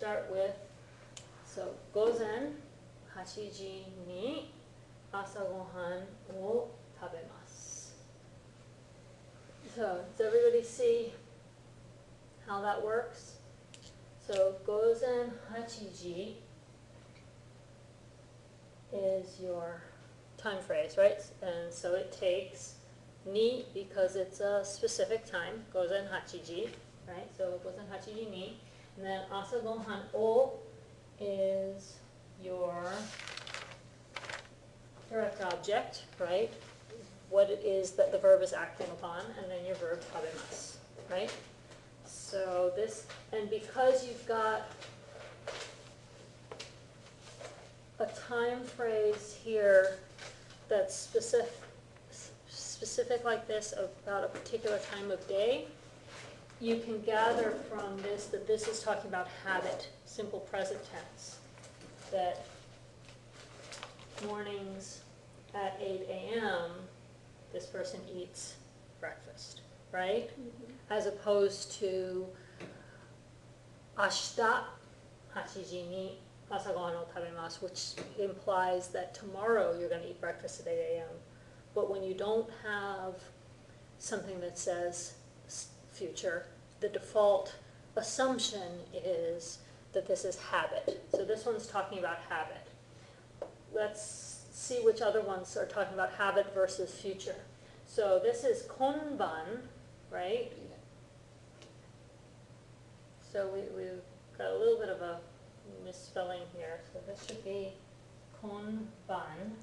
start with, so, 午前8時に朝ごはんを食べます. So, does everybody see how that works? So, 午前8時 is your time phrase, right? And so it takes ni because it's a specific time, 午前8時, right? So, 午前8時に, and then 朝ごはんを is your direct object, right? What it is that the verb is acting upon, and then your verb 食べます, right? So this, and because you've got a time phrase here that's specific like this about a particular time of day, you can gather from this that this is talking about habit, simple present tense, that mornings at 8 a.m. this person eats breakfast, right? As opposed to 明日8時に朝ごはんを食べます, which implies that tomorrow you're going to eat breakfast at 8 a.m. But when you don't have something that says future, the default assumption is that this is habit. So this one's talking about habit. Let's see which other ones are talking about habit versus future. So this is konban, right? So we've got a little bit of a misspelling here. So this should be konban.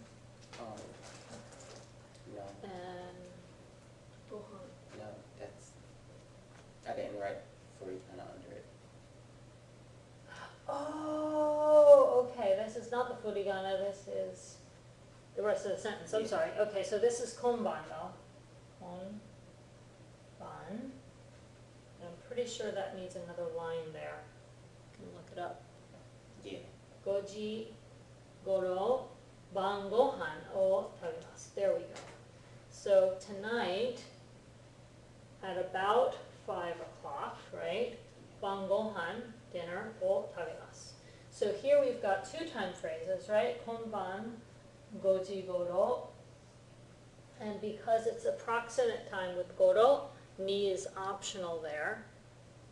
No. And gohan. No, that's, I didn't write furikana under it. Oh, okay. This is not the furigana. This is the rest of the sentence. I'm sorry. Okay, so this is konban though. Konban. I'm pretty sure that needs another line there. You can look it up. Yeah. 5時頃晩ご飯を食べます. There we go. So tonight at about 5 o'clock, right? 晩ご飯 dinner を食べます. So here we've got two time phrases, right? 今晩5時頃. And because it's approximate time with 頃, ni is optional there,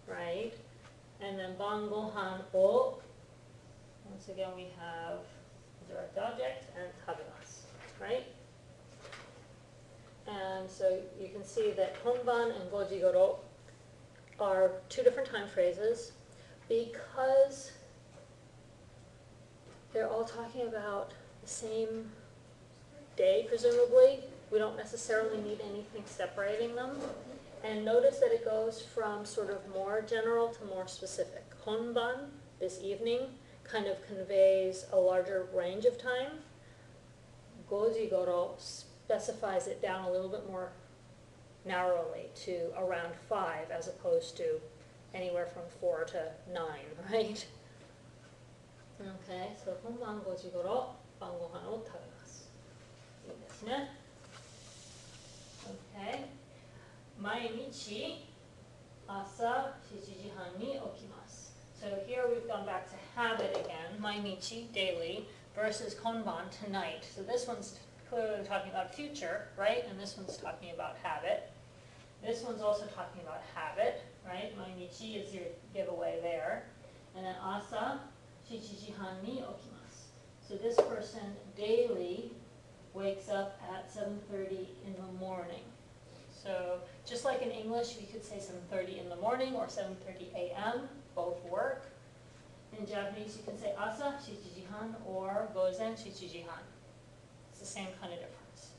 right? And then 晩ご飯を, once again we have direct object and 食べます, right? And so you can see that 今晩 and 5時頃 are two different time phrases because they're all talking about the same day, presumably. We don't necessarily need anything separating them. And notice that it goes from sort of more general to more specific. Konban, this evening, kind of conveys a larger range of time. 5時頃 specifies it down a little bit more narrowly to around 5 as opposed to anywhere from 4 to 9, right? Okay, so 今晩5時頃晩ご飯を食べます. いいですね. Okay. 毎日朝7時半に起きます. So here we've gone back to habit again, 毎日 daily versus konban tonight. So this one's clearly talking about future, right? And this one's talking about habit. This one's also talking about habit, right? 毎日 is your giveaway there. And then 朝7時半に起きます. So this person daily wakes up at 7:30 in the morning. So just like in English, we could say 7:30 in the morning or 7:30 a.m. Both work. In Japanese, you can say 朝7時半 or 午前7時半. It's the same kind of difference.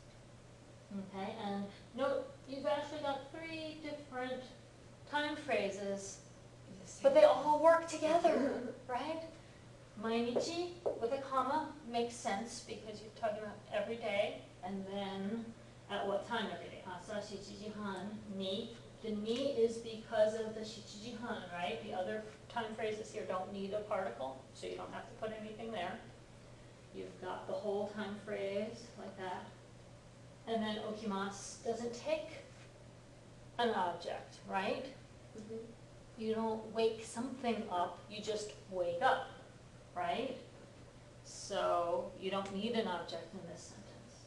Okay, and note, you've actually got 3 different time phrases, but they all work together, right? 毎日 with a comma makes sense because you're talking about every day, and then at what time every day? 朝7時半に. The ni is because of the 7時半, right? The other time phrases here don't need a particle, so you don't have to put anything there. You've got the whole time phrase like that. And then okimasu doesn't take an object, right? You don't wake something up, you just wake up, right? So you don't need an object in this sentence.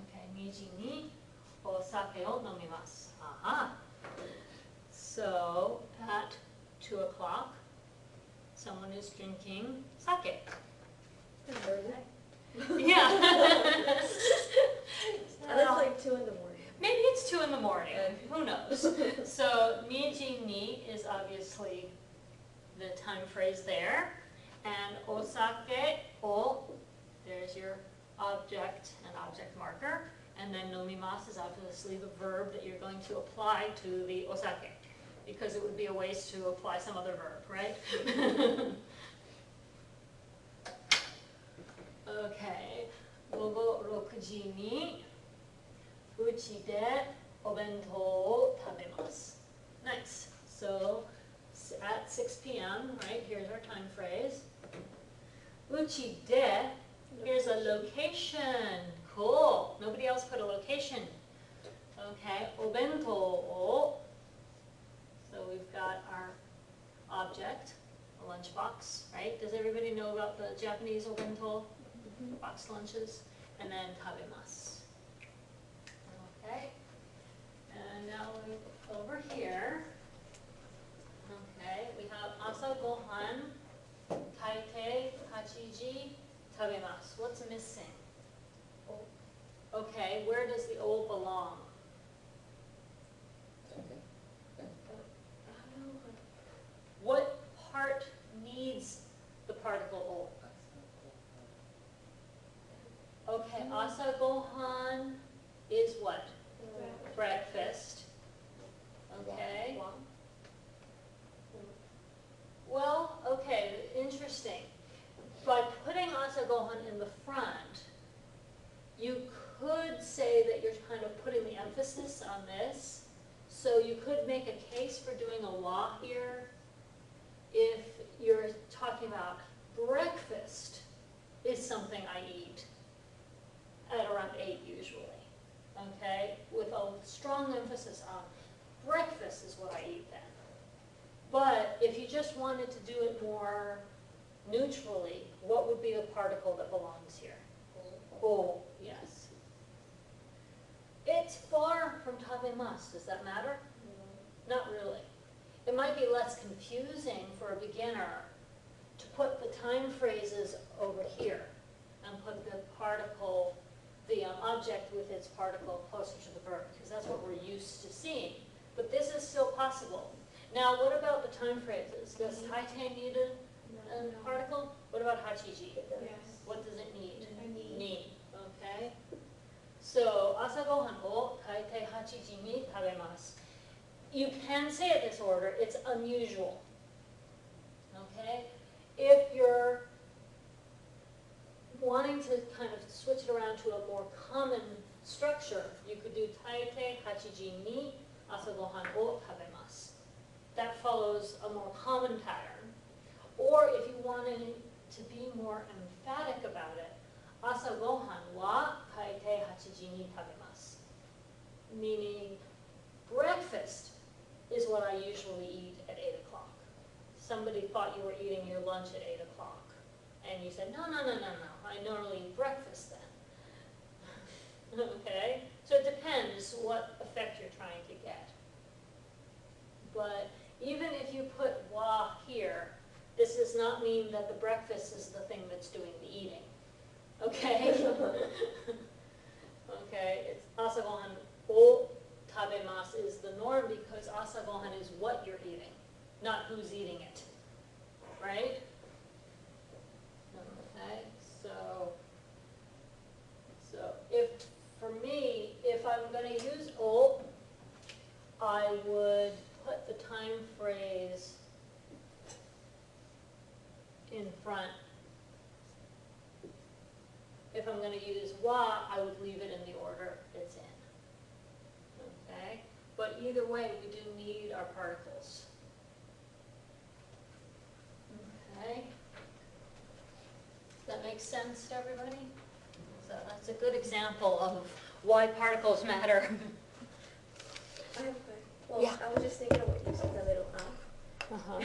Okay, 2時にお酒を飲みます. Aha. So at 2 o'clock, someone is drinking sake. Yeah. And it's like 2 in the morning. Maybe it's 2 in the morning, who knows? So, 2時に is obviously the time phrase there. And osake o, there's your object and object marker. And then nomimasu is obviously the verb that you're going to apply to the osake. Because it would be a waste to apply some other verb, right? Okay. 午後6時にうちでお弁当を食べます. Nice. So at 6 p.m., right, here's our time phrase. うちで, here's a location. Cool. Nobody else put a location. Okay. お弁当を, so we've got our object, a lunchbox, right? Does everybody know about the Japanese obento? Box lunches? And then 食べます. Okay, and now over here, okay, we have asa gohan, taitei 8時 食べます. What's missing? Okay, where does the o belong? What part needs the particle o? Okay, asa gohan is what? Breakfast. Okay. Well, okay, interesting. By putting asa gohan in the front, you could say that you're kind of putting the emphasis on this. So you could make a case for doing a wa here if you're talking about breakfast is something I eat at around 8 usually. Okay, with a strong emphasis on breakfast is what I eat then. But if you just wanted to do it more neutrally, what would be the particle that belongs here? O, yes. It's far from tabemasu. Does that matter? Not really. It might be less confusing for a beginner to put the time phrases over here and put the particle, the object with its particle closer to the verb, because that's what we're used to seeing. But this is still possible. Now, what about the time phrases? Does taitei need a particle? What about hachiji? Yes. What does it need? Ni. Ni. Okay. So, asa gohan o taitei 8時に食べます. You can say it this order. It's unusual. Okay? If you're wanting to kind of switch it around to a more common structure, you could do taitei 8時に朝ごはんを食べます. That follows a more common pattern. Or if you wanted to be more emphatic about it, 朝ごはんは大抵8時に食べます. Meaning, breakfast is what I usually eat at 8 o'clock. Somebody thought you were eating your lunch at 8 o'clock. And you said, no, I normally eat breakfast then. Okay? So it depends what effect you're trying to get. But even if you put wa here, this does not mean that the breakfast is the thing that's doing the eating. Okay? Okay, it's asa gohan o tabemasu is the norm because asa gohan is what you're eating, not who's eating it. Right? Okay, so if, for me, if I'm going to use o, I would put the time phrase in front. If I'm going to use wa, I would leave it in the order it's in. Okay? But either way, we do need our particles. Okay? Does that make sense to everybody? So that's a good example of why particles matter. I have Well, Yeah. I was just thinking of what you said, the little app. Uh-huh.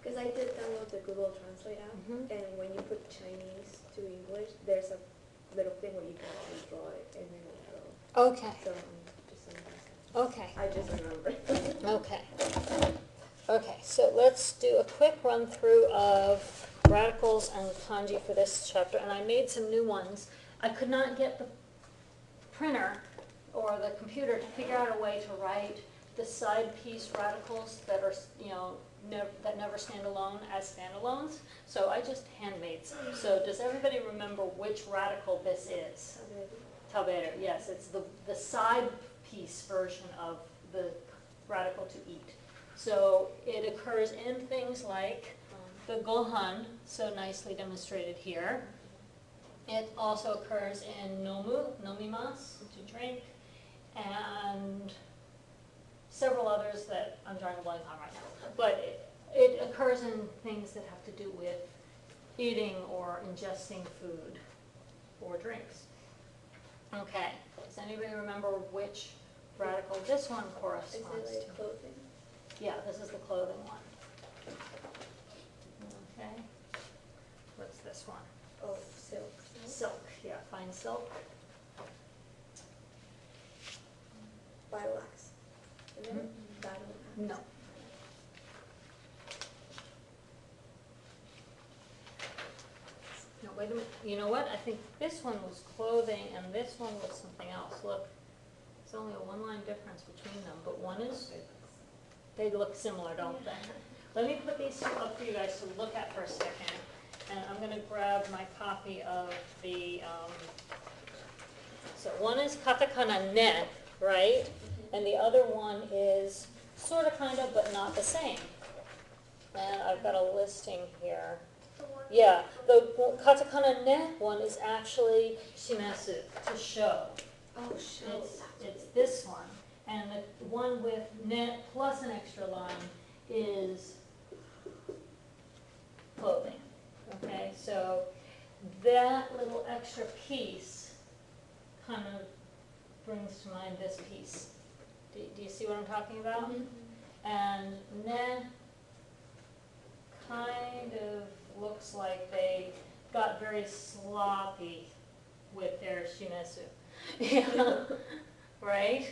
Because I did download the Google Translate app, Mhm. and when you put Chinese to English, there's a little thing where you can actually draw it, and then it will. Okay, So, just something like okay. that. I just remember. Okay. Okay, so let's do a quick run through of radicals and kanji for this chapter, and I made some new ones. I could not get the printer or the computer to figure out a way to write the side piece radicals that are, that never stand alone as standalones, so I just handmade some. So does everybody remember which radical this is? Taberu, yes, it's the side piece version of the radical to eat. So it occurs in things like the gohan, so nicely demonstrated here. It also occurs in nomu, nomimasu, to drink, and several others that I'm drawing a blank on right now. But it occurs in things that have to do with eating or ingesting food or drinks. Okay, does anybody remember which radical this one Is corresponds it to? like clothing? Yeah, this is the clothing one. Okay. What's this one? Oh, silk. Silk, yeah, fine silk. Battle axe. Is it? Hmm? Battle axe. No. No, wait a minute, you know what? I think this one was clothing and this one was something else. Look, it's only a one-line difference between them, but one is, they look similar, don't they? Let me put these two up for you guys to look at for a second. And I'm gonna grab my copy of the, so one is katakana ne, right? And the other one is sort of, kind of, but not the same. And I've got a listing here. Yeah, the katakana ne one is actually shimesu, to show. Oh, show. It's this one. And the one with ne plus an extra line is clothing. Okay, so that little extra piece kind of brings to mind this piece. Do you see what I'm talking about? Mhm. And ne kind of looks like they got very sloppy with their shimesu. Yeah. Right?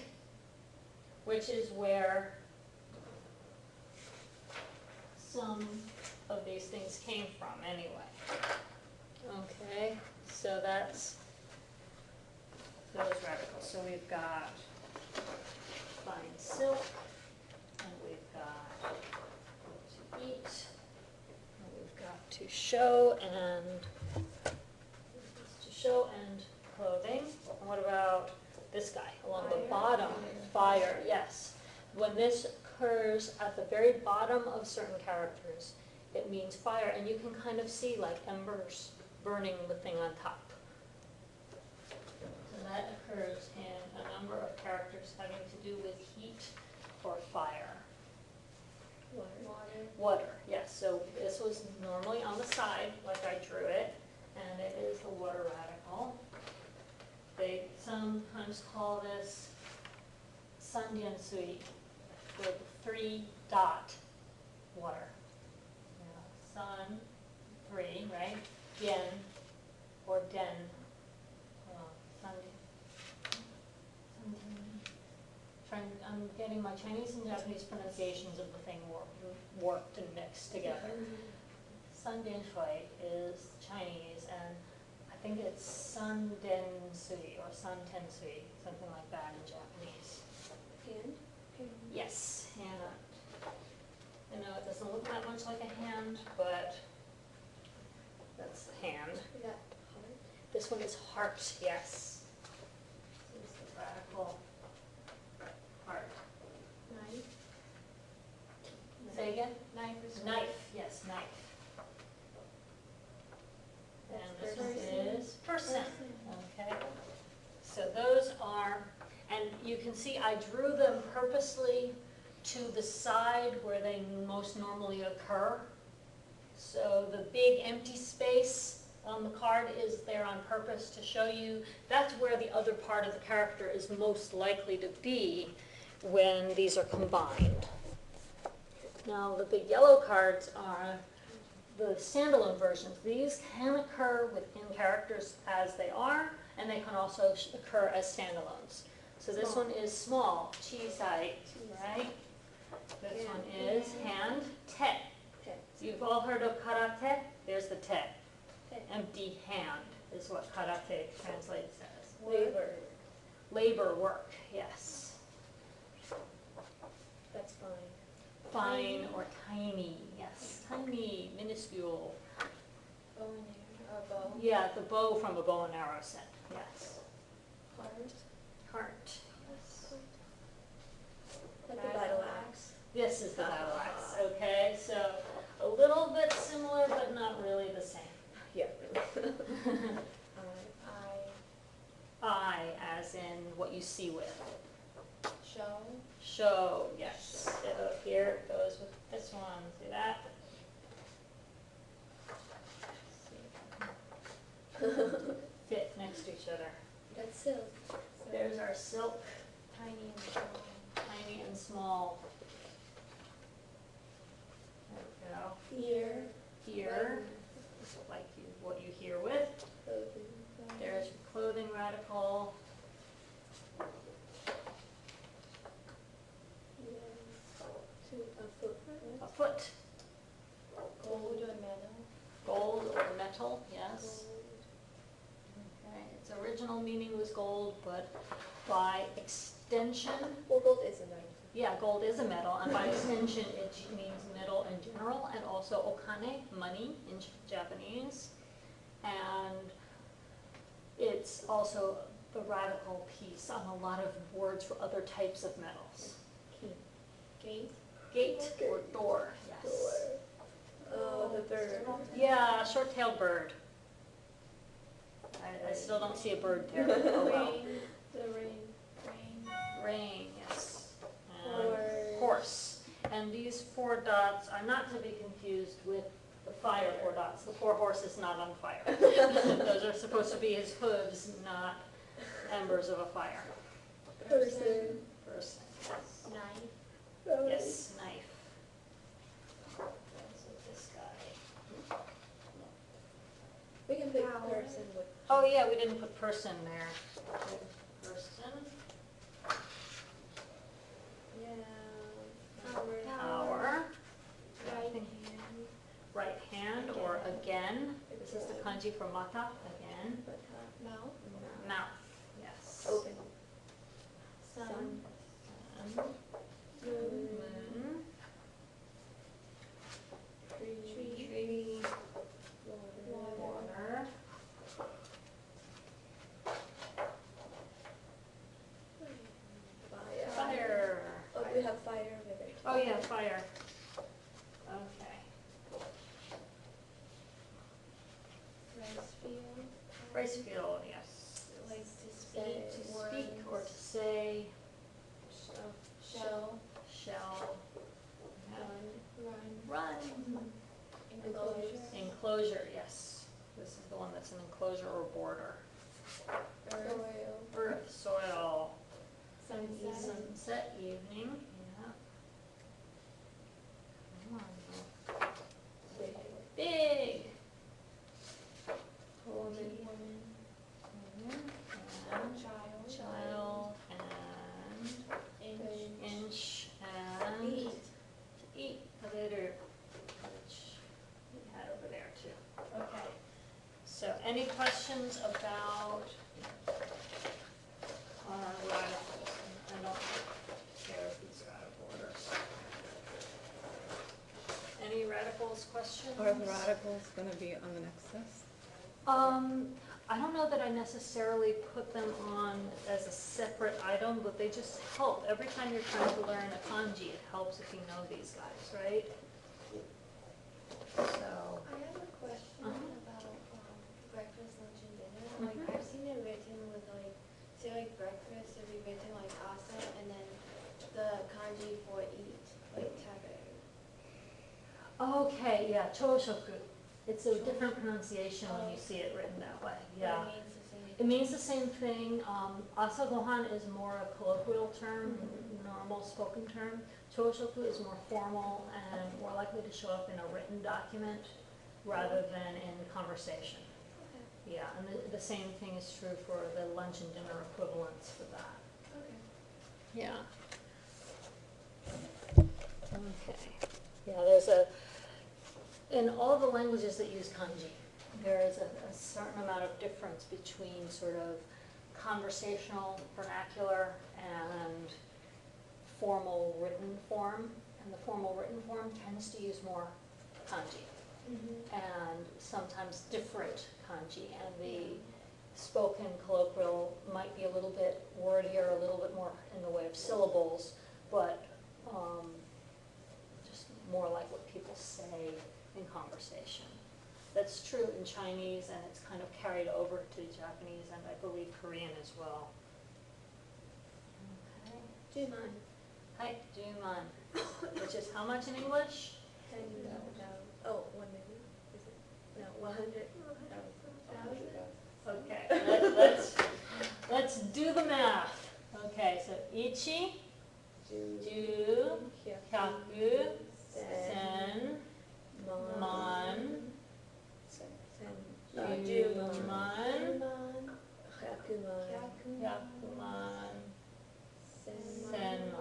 Which is where some of these things came from anyway. Okay, so that's those radicals. So we've got fine silk, and we've got to eat, and we've got to show and clothing. And what about this guy along the Fire. bottom? Fire, yes. When this occurs at the very bottom of certain characters, it means fire, and you can kind of see like embers burning the thing on top. So that occurs in a number of characters having to do with heat or fire. Water. Water, yes, so this was normally on the side, like I drew it, and it is the water radical. They sometimes call this sandiansui, with 3-dot water. Sun, 3, right? Gen, or den. I'm getting my Chinese and Japanese pronunciations of the thing warped and mixed together. Sandian Shui is Chinese, and I think it's Sandensui or Santensui, something like that in Japanese. Hand? Yes, hand. I know it doesn't look that much like a hand, but that's the hand. Is that hard? This one is heart, yes. This is the radical heart. Knife? Say again? Knife is Knife, yes, knife. And this one is person, okay? So those are, and you can see I drew them purposely to the side where they most normally occur. So the big empty space on the card is there on purpose to show you that's where the other part of the character is most likely to be when these are combined. Now, the big yellow cards are the standalone versions. These can occur within characters as they are, and they can also occur as standalones. So this Small. one is small, chisai, right? This Yeah. one is hand, te. Te. You've all heard of karate? There's the te. Te. Empty hand is what karate translates as. Labor. Labor work, yes. That's fine. Fine or tiny, yes. Tiny, minuscule. Bow and arrow. Bow. Yeah, the bow from a bow and arrow set, yes. Heart. Heart, yes. Like a battle axe. This is the battle axe, okay? So a little bit similar, but not really the same. Yeah. Eye, as in what you see with. Show. Show, yes. So here it goes with this one, see that? Fit next to each other. That's silk. There's our silk, Tiny and small. tiny and small. There we go. Ear. Here, like what you hear with. There's your clothing radical. A foot. A foot. Gold or metal. Gold or metal, yes. Okay, its original meaning was gold, but by extension, Well, gold is a metal. yeah, gold is a metal, and by extension, it means metal in general, and also okane, money in Japanese. And it's also the radical piece on a lot of words for other types of metals. Key. Gate. Gate or door, yes. Oh, the bird. Yeah, short-tailed bird. I still don't see a bird there. Oh, well. The rain. Rain, yes. And Horse. horse. And these 4 dots are not to be confused with the fire 4 dots. The 4 horse is not on fire. Those are supposed to be his hooves, not embers of a fire. Person. Person, yes. Knife. Yes, knife. That's what this guy. We can pick person with. Oh, yeah, we didn't put person there. Person, Yeah. power, Right hand. right hand, or again. This is the kanji for mata, again. Mouth. Mouth, yes. Open. Sun. Moon. Moon. Tree. Water. Fire. Oh, we have fire with it. Oh, yeah, fire. Okay. Rice field. Rice field, yes. Like To speak or to say. Shell. Shell. Run. Run. Enclosure. Enclosure, yes. This is the one that's an enclosure or border. Soil. Earth, soil. Sunset. Sunset, evening, yeah. Come on. Big. Woman. And child and inch and Eat. to eat, later, which we had over there too. Okay. So any questions about our radicals? I don't care if these are out of order. Any radicals questions? Are the radicals gonna be on the next list? I don't know that I necessarily put them on as a separate item, but they just help. Every time you're trying to learn a kanji, it helps if you know these guys, right? So, I have a question about breakfast, lunch, and dinner. Like Mhm. I've seen it written with like, say like breakfast would be written like asa, and then the kanji for eat, like tabe. okay, yeah, choshoku. It's a different pronunciation when you see it written that way, But yeah. it means the same It means the same thing. Asa gohan is more a colloquial term, normal spoken term. Choshoku is more formal and more likely to show up in a written document rather than in conversation. Okay. Yeah, and the same thing is true for the lunch and dinner equivalents for that. Okay. Yeah. Okay. Yeah, in all the languages that use kanji, there is a certain amount of difference between sort of conversational vernacular and formal written form. And the formal written form tends to use more kanji and sometimes different kanji. And the spoken colloquial might be a little bit wordier, a little bit more in the way of syllables, but just more like what people say in conversation. That's true in Chinese, and it's kind of carried over to Japanese and I believe Korean as well. Okay. Juman. Hai, juman, which is how much in English? 10,000. Oh, 1 million? Is it? No, 100,000. Okay, let's do the math. Okay, so ichi, ju, hyaku, sen, man, juman, hyakuman, senman.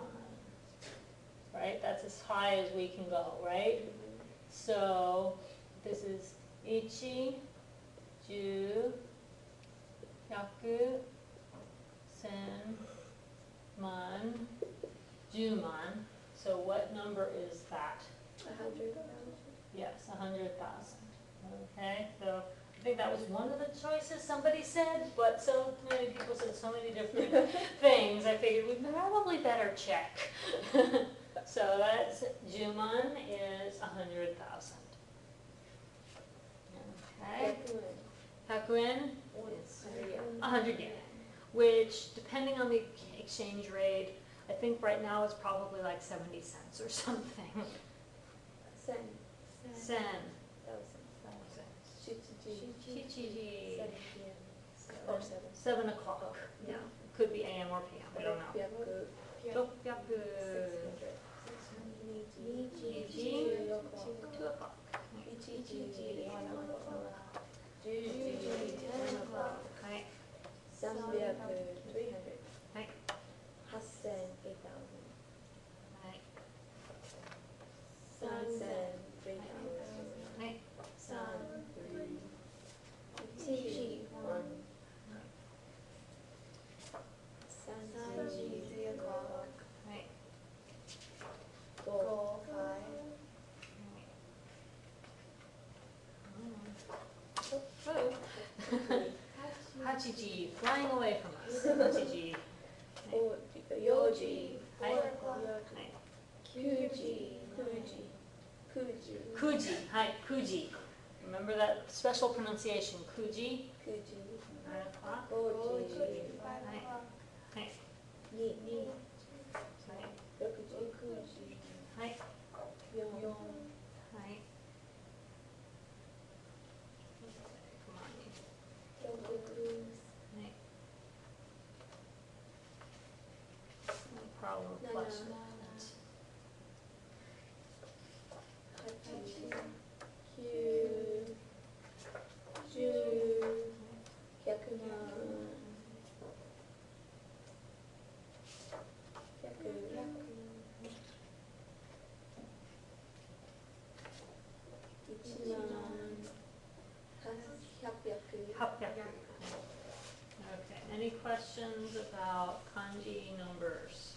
Right, that's as high as we can go, right? So this is ichi, ju, hyaku, sen, man, juman. So what number is that? 100,000. Yes, 100,000. Okay, so I think that was one of the choices somebody said, but so many people said so many different things. I figured we probably better check. So that's juman is 100,000. Okay, hyakuen is 100 yen, which depending on the exchange rate, I think right now it's probably like 70 cents or something. Sen. Sen. 1,000. Chichiji. 7 p.m. Or 7. 7 o'clock. Yeah, could be AM or PM, I don't know. Ryoku, Ryoku. 600. Niji. 2 o'clock. Ichiji, 1 o'clock. Juji, 10 o'clock. はい。 300, 300. はい。 8,000, 8,000. はい。 3,000, 3,000. はい。 San, 3. Ichi, 1. Sanji, 3 o'clock. はい。 Go. Go, 5. Hachiji, flying away from us. Hachiji. Yoji, 4 o'clock. はい。 Kuji, Kuji, Kuji, Kuji. はい。Kuji. Remember that special pronunciation, Kuji. Kuji, 9 o'clock. Goji, 5 o'clock. はい。 Ni, はい。 Yokuji, はい。 Yon, はい。Come on. Yokoku, はい。No problem with flesh. Hachi, Kyu, Ju, Hyakuman, Hyaku, Ichiman, 800. 800. Okay, any questions about kanji numbers?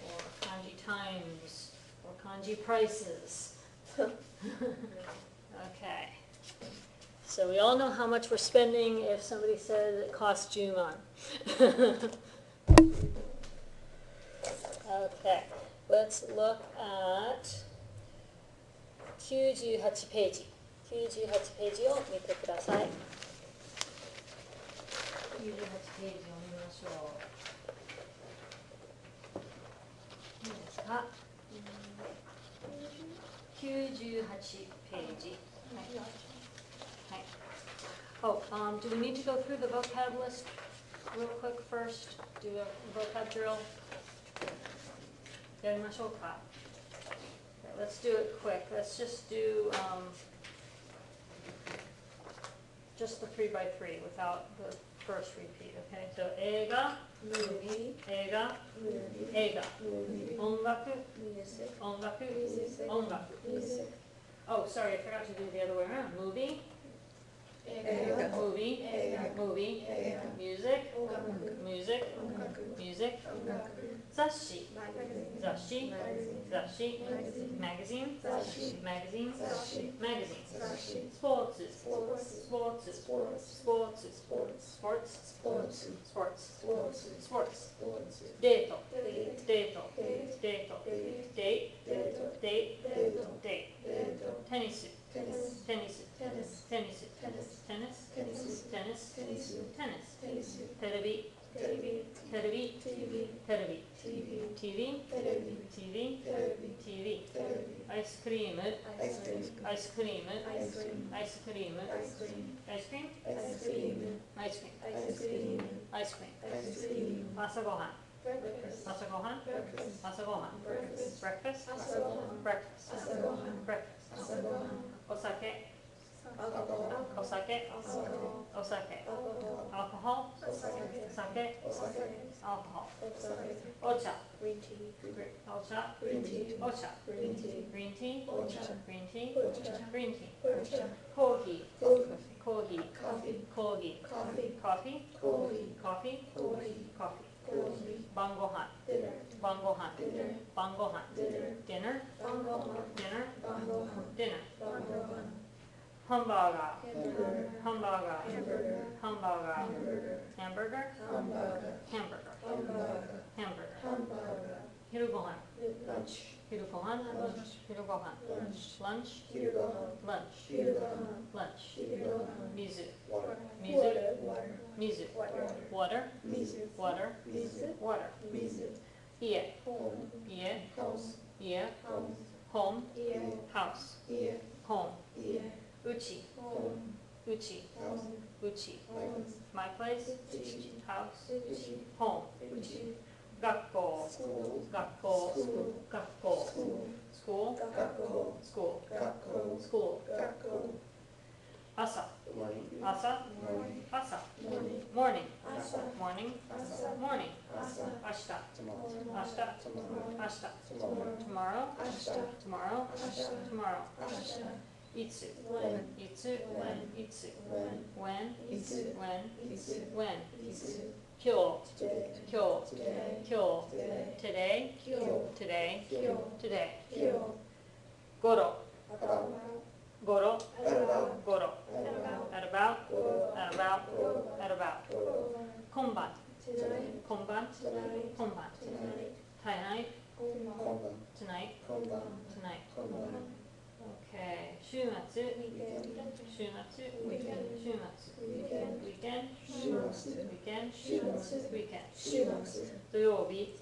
Or kanji times? Or kanji prices? Okay. So we all know how much we're spending if somebody says it costs Juman. Okay, let's look at 98ページ。98ページを見てください。98ページを見ましょう。いいですか？98ページ。はい。はい。Oh, do we need to go through the vocab list real quick first? Do a vocab drill? やりましょうか. Okay, let's do it quick. Let's just do just the 3 by 3 without the first repeat, okay? So 映画 movie, 映画 movie, 映画 movie, 音楽 music, 音楽 music, 音楽 music, Oh, sorry, I forgot to do the other way around. Movie, 映画 movie, 映画 movie, 映画 music, 音楽 music, 音楽 music, 音楽雑誌雑誌 magazine 雑誌 magazine magazine 雑誌 magazine 雑誌 magazine 雑誌 sports sports sports sports sports sports sports sports sports sports sports sports デート date デート date デート date デイ date デイ date デイ date テニス tennis テニス tennis テニス tennis テニス tennis テニス tennis テニス tennis テレビ television テレビ TV テレビ TV TV television TV television TV television アイスクリーム ice cream アイスクリーム ice cream アイスクリーム ice cream アイスクリーム ice cream アイスクリーム ice cream アイスクリーム ice cream 朝ごはん breakfast 朝ごはん breakfast 朝ごはん breakfast breakfast 朝ごはん breakfast 朝ごはん breakfast 朝ごはんお酒 alcohol お酒 alcohol お酒 alcohol アルコホルお酒お酒お酒アルコホルお酒お茶 green tea お茶 green tea お茶 green tea グリーンティーお茶グリーンティーお茶グリーンティお茶ーコーヒー coffee コーヒー coffee コーヒー coffee コーヒー coffee コーヒー coffee コーヒー coffee 晩ごはん dinner 晩ごはん dinner 晩ごはん dinner dinner 晩ごはん dinner 晩ごはん dinner 晩ごはんハンバーガー hamburger ハンバーガー hamburger ハンバーガー hamburger ハンバーガー hamburger ハンバーガー hamburger ハンバーガー hamburger 昼ごはん lunch 昼ごはん lunch 昼ごはん lunch lunch 昼ごはん lunch 昼ごはん lunch 昼ごはん水 water 水 water water 水 water water 水 water 水 water 水家 home 家 house 家 home home ear house ear home ear うち home うち house うち house my place うち house うち home うち学校 school 学校 school 学校 school school 学校 school 学校 school 学校朝 morning, 朝 morning 朝 morning morning 朝 morning 朝 morning 朝明日 tomorrow, 明日 tomorrow, 明日 tomorrow, tomorrow 明日 tomorrow 明日 tomorrow 明日いつ when いつ when いつ when when いつ when いつ when いつ今日 today 今日 today 今日 today today 今日 today 今日 today 今日ごろ about ごろ about ごろ about at about at about at about 今晩 today 今晩 tonight 今晩 tonight tonight konban tonight konban tonight konban okay 週末 weekend 週末 weekend 週末 weekend weekend 週末 weekend 週末 weekend 週末土曜日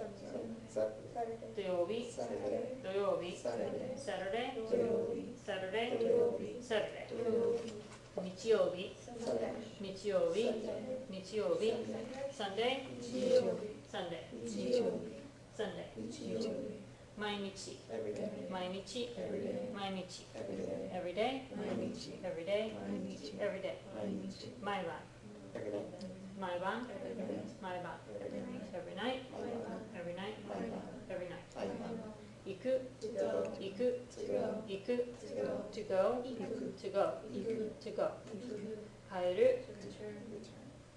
Saturday 土曜日 Saturday 土曜日 Saturday Saturday 土曜日 Saturday 土曜日 Saturday 土曜日日曜日 Sunday 日曜日 Sunday 日曜日 Sunday 日曜日 Sunday 日曜日 Sunday 日曜日毎日 every day 毎日 every day 毎日 every day every day 毎日 every day 毎日 every day 毎日毎晩 every night, 毎晩 every day 毎晩 every day every night 毎晩 every night 毎晩 every night 毎晩行く to go 行く to go 行く to go to go 行く to go 行く to go 行く帰る to return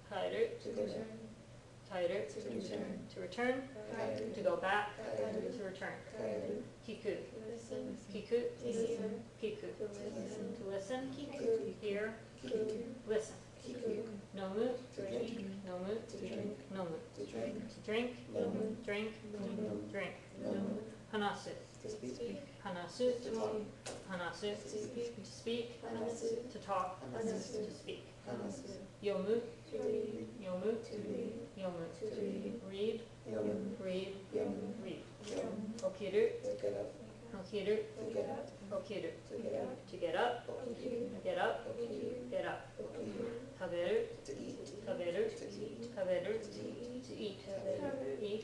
帰る to return 帰る to return to return 帰る to go back 帰る to return 帰る聞く listen, 聞く to listen 聞く to listen to listen 聞く hear 聞く listen 聞く飲む to drink 飲む to drink 飲む to drink to drink 飲む drink 飲む drink 飲む話す to speak, 話す to talk 話す to speak to speak 話す to talk 話す to speak 話す読む to read 読む to read 読む to read read 読む read 読む read 読む起きる to get up 起きる to get up 起きる to get up to get up 起きる get up 起きる get up 起きる食食べる to eat, 食べる to eat, 食べる to eat, to eat eat eat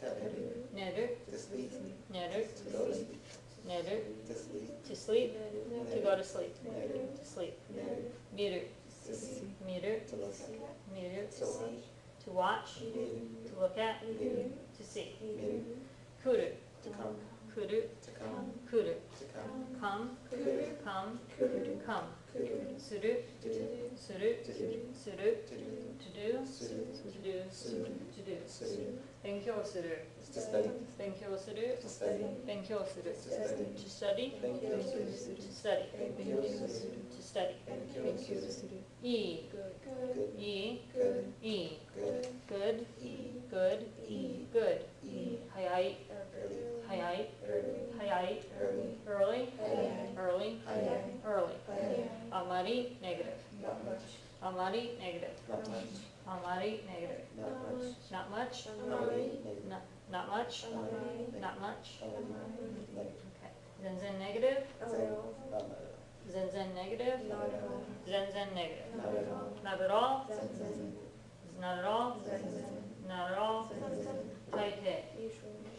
食べる、寝る to sleep, 寝る to go to sleep, 寝る to sleep, to sleep to go to sleep 寝る、 to sleep 寝る、見る to see, 見る to look at, 見る to watch, to watch 見る、 to look at 見る、 to see 見る、来る to come, 来る to come, 来る to come, come 来る、 come 来る、 come 来る、する to do, する to do, する to do, to do する、 to do する、 to do する、勉強する to study, 勉強する to study, 勉強する to study, to study 勉強する、 to study 勉強する、 to study 勉強する、いい good, いい good, いい good, good いい、 good いい、 good いい、早い early, 早い early, 早い early, early 早い、 early 早い、 early 早い、あまり negative not much, あまり negative not much, あまり negative not much, not much あまり、negative, not not much あまり、 not much あまり、negative, okay 全然 negative 全然、全然 negative 全然 negative not at all, not at all 全然、 not at all 全然、 not at all 大抵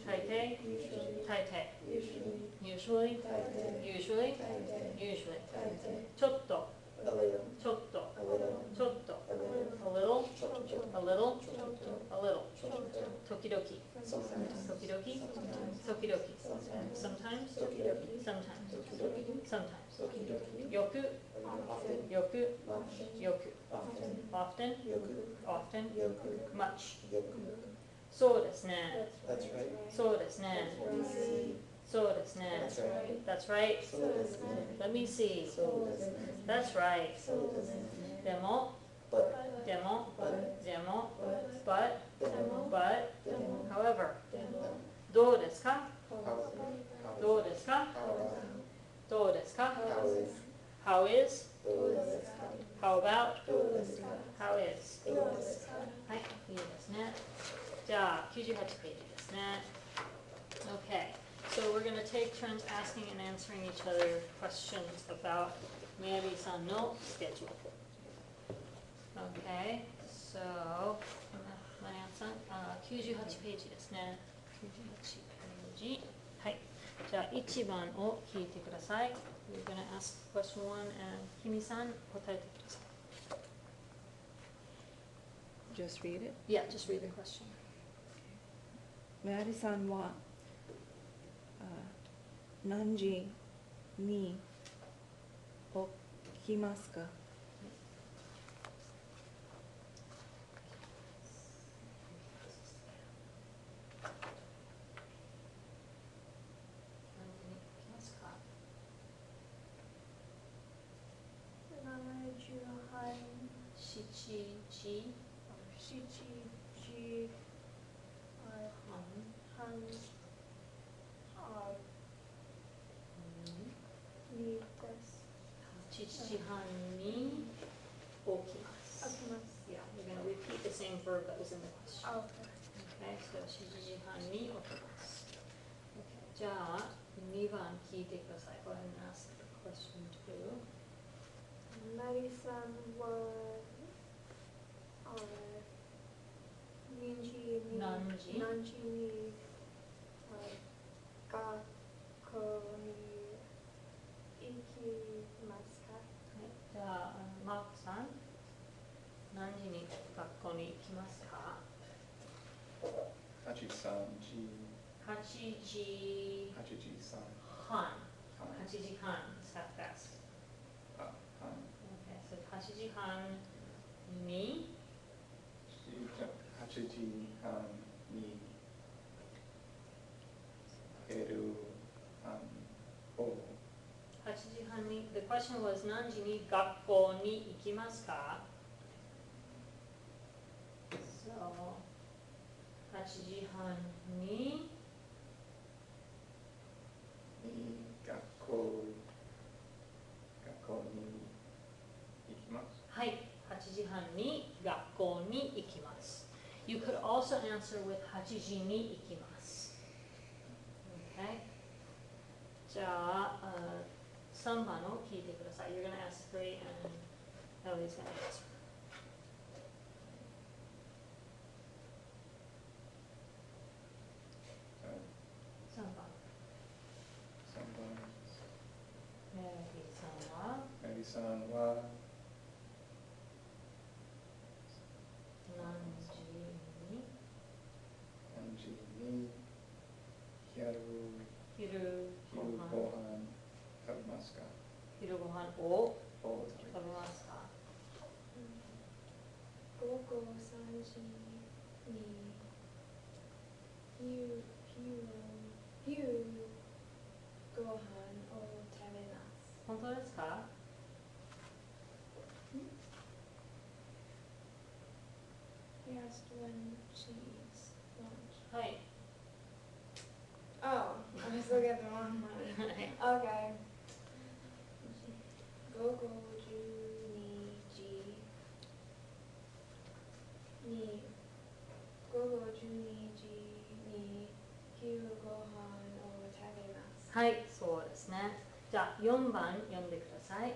大抵 usually, 大抵 usually, usually 大抵、 usually 大抵、 usually 大抵、ちょっと a little, ちょっと a little, ちょっと a little, a little ちょっと、 a little ちょっと、 a little ちょっと、時々 sometimes, 時々 sometimes, 時々 sometimes, sometimes 時々、 sometimes 時々、 sometimes 時々、よく often, よく much, よく often, often よく、 often よく、 much よく、そうですね that's right, そうですね そうですね that's right, That's right そうですね、 Let me see そうですね、 That's right そうですね、でも but, でも but, でも but, but でも、 but でも、 however でも、どうですか how, どうですか how, どうですか how is, How is どうですか、 How about どうですか、 How is どうですか、はい、いいですね。じゃあ、98ページですね。Okay, so we're going to take turns asking and answering each other questions about Mary-san no schedule. Okay, so, マリアンさん、98ページですね。98ページ。はい。じゃあ、1番を聞いてください。We're going to ask question 1 and ひみさん、答えてください。Just read it. Yeah, just read the question. メアリさんは何時に起きますか？7時半に起きます。Yeah, we're going to repeat the same verb that was in the question. Okay, so 7時半に起きます。Okay, じゃあ、2番聞いてください。Go ahead and ask question 2. マリさんは何時に学校に行きますか？はい、じゃあ、マークさん、何時に学校に行きますか8時3時 ?8 時8時3半。半8時半 is half past. あ半 Okay, so 8時半に8時半に出るを8時半に The question was 何時に学校に行きますか So 8時半に学校に行きます。はい、8時半に学校に行きます。You could also answer with 8時に行きます。Okay? じゃあ、3番を聞いてください。You're going to ask 3 and Ellie's gonna answer. 3番。3番、メリーさんはメリさんは何時に何時に昼昼ごご飯飯食べますか？昼ご飯をを食べますか？午後3時に昼ご飯を食べます。本当ですか？ He asked when she eats lunch. はい。 Oh, I still get the wrong one. Okay. 午後12時に午後12時に昼ご飯を食べます。はい、そうですね。じゃあ4番読んでください。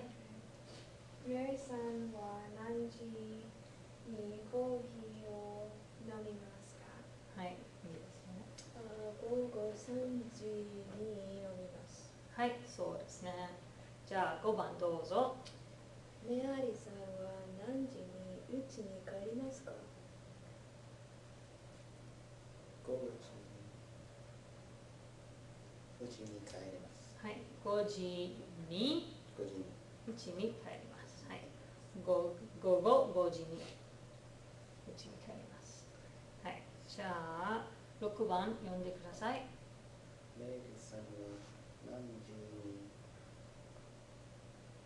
メリーさんは何時にコーヒーを飲みますか？はい、いいですね。午後3時に飲みます。はい、そうですね。じゃあ5番どうぞ。メアリさんは何時に家に帰りますか？5時にうちに帰ります。はい、5時に5時にうちに帰ります。はい、午後5時にうちに帰ります。はい、じゃあ6番読んでください。メリーさんは何時に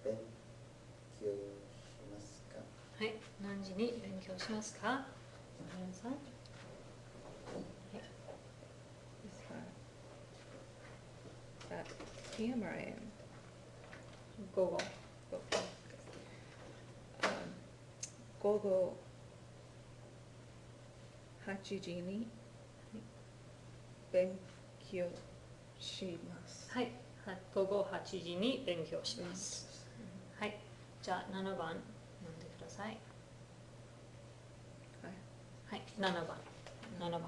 勉強しますか？はい、何時に勉強しますか？皆さん。はい、 Is that PM or AM? 午後。午後8時に勉強します。はい、午後8時に勉強します。はい、じゃあ7番読んでください。はい、7番。7番。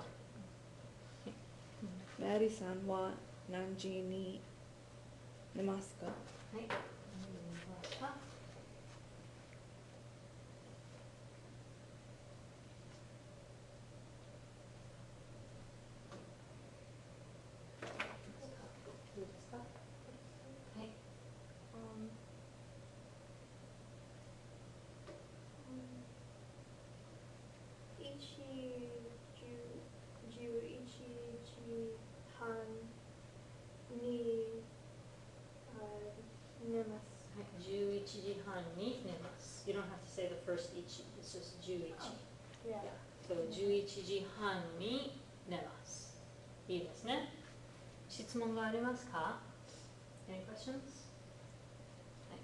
メアリーさんは何時に寝ますか？はい、読みました。どうですか？はい。寝ます。はい、11時半に寝ます。You don't have to say the first 1, it's just 11. Yeah. So 11時半に寝ます。いいですね。質問がありますか？ Any questions? はい、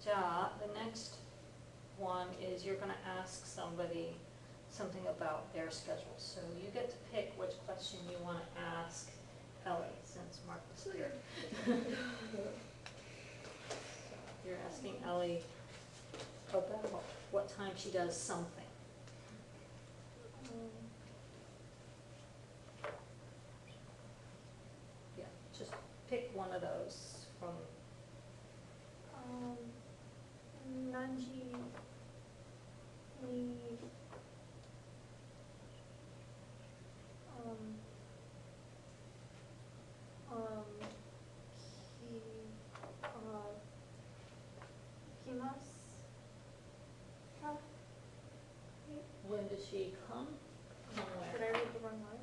じゃあ、the next one is you're going to ask somebody something about their schedule. So you get to pick which question you want to ask Ellie, since Mark is here. You're asking Ellie about what time she does something. Yeah, just pick one of those from, 何時に来ますか？ when does she come? From Did where? I read the wrong line?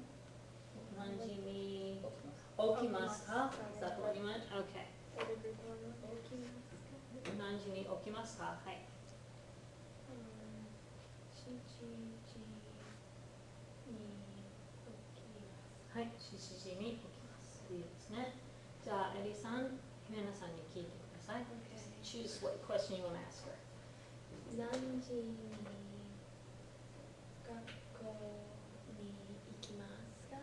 何時に起きます。起きますか? Is that what you meant? Okay. Did I read the wrong line? 起きますか？何時に起きますか? はい。7時に起きます。はい、7時に起きます。いいですね。じゃあ、エリさん、姫菜さんに聞いてください。Choose what question you want to ask her. 何時に学校に行きますか？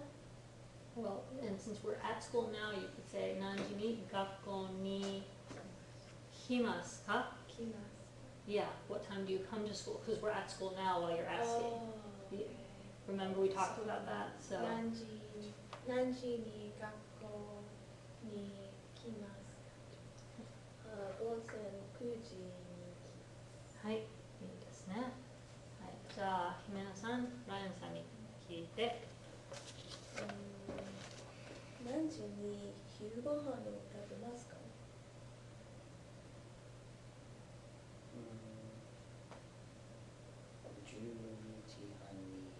Well, and since we're at school now, you could say 何時に学校に来ますか? 来ます。Yeah, what time do you come to school? Because we're at school now while you're asking. Oh, Yeah. okay. Remember we talked about that, so. 何時に学校に来ます午前9時にはい、いいですね。はい、じゃあ、姫野さん、ライアンさんに聞いて。何時に昼ご飯を食べますか？12時半に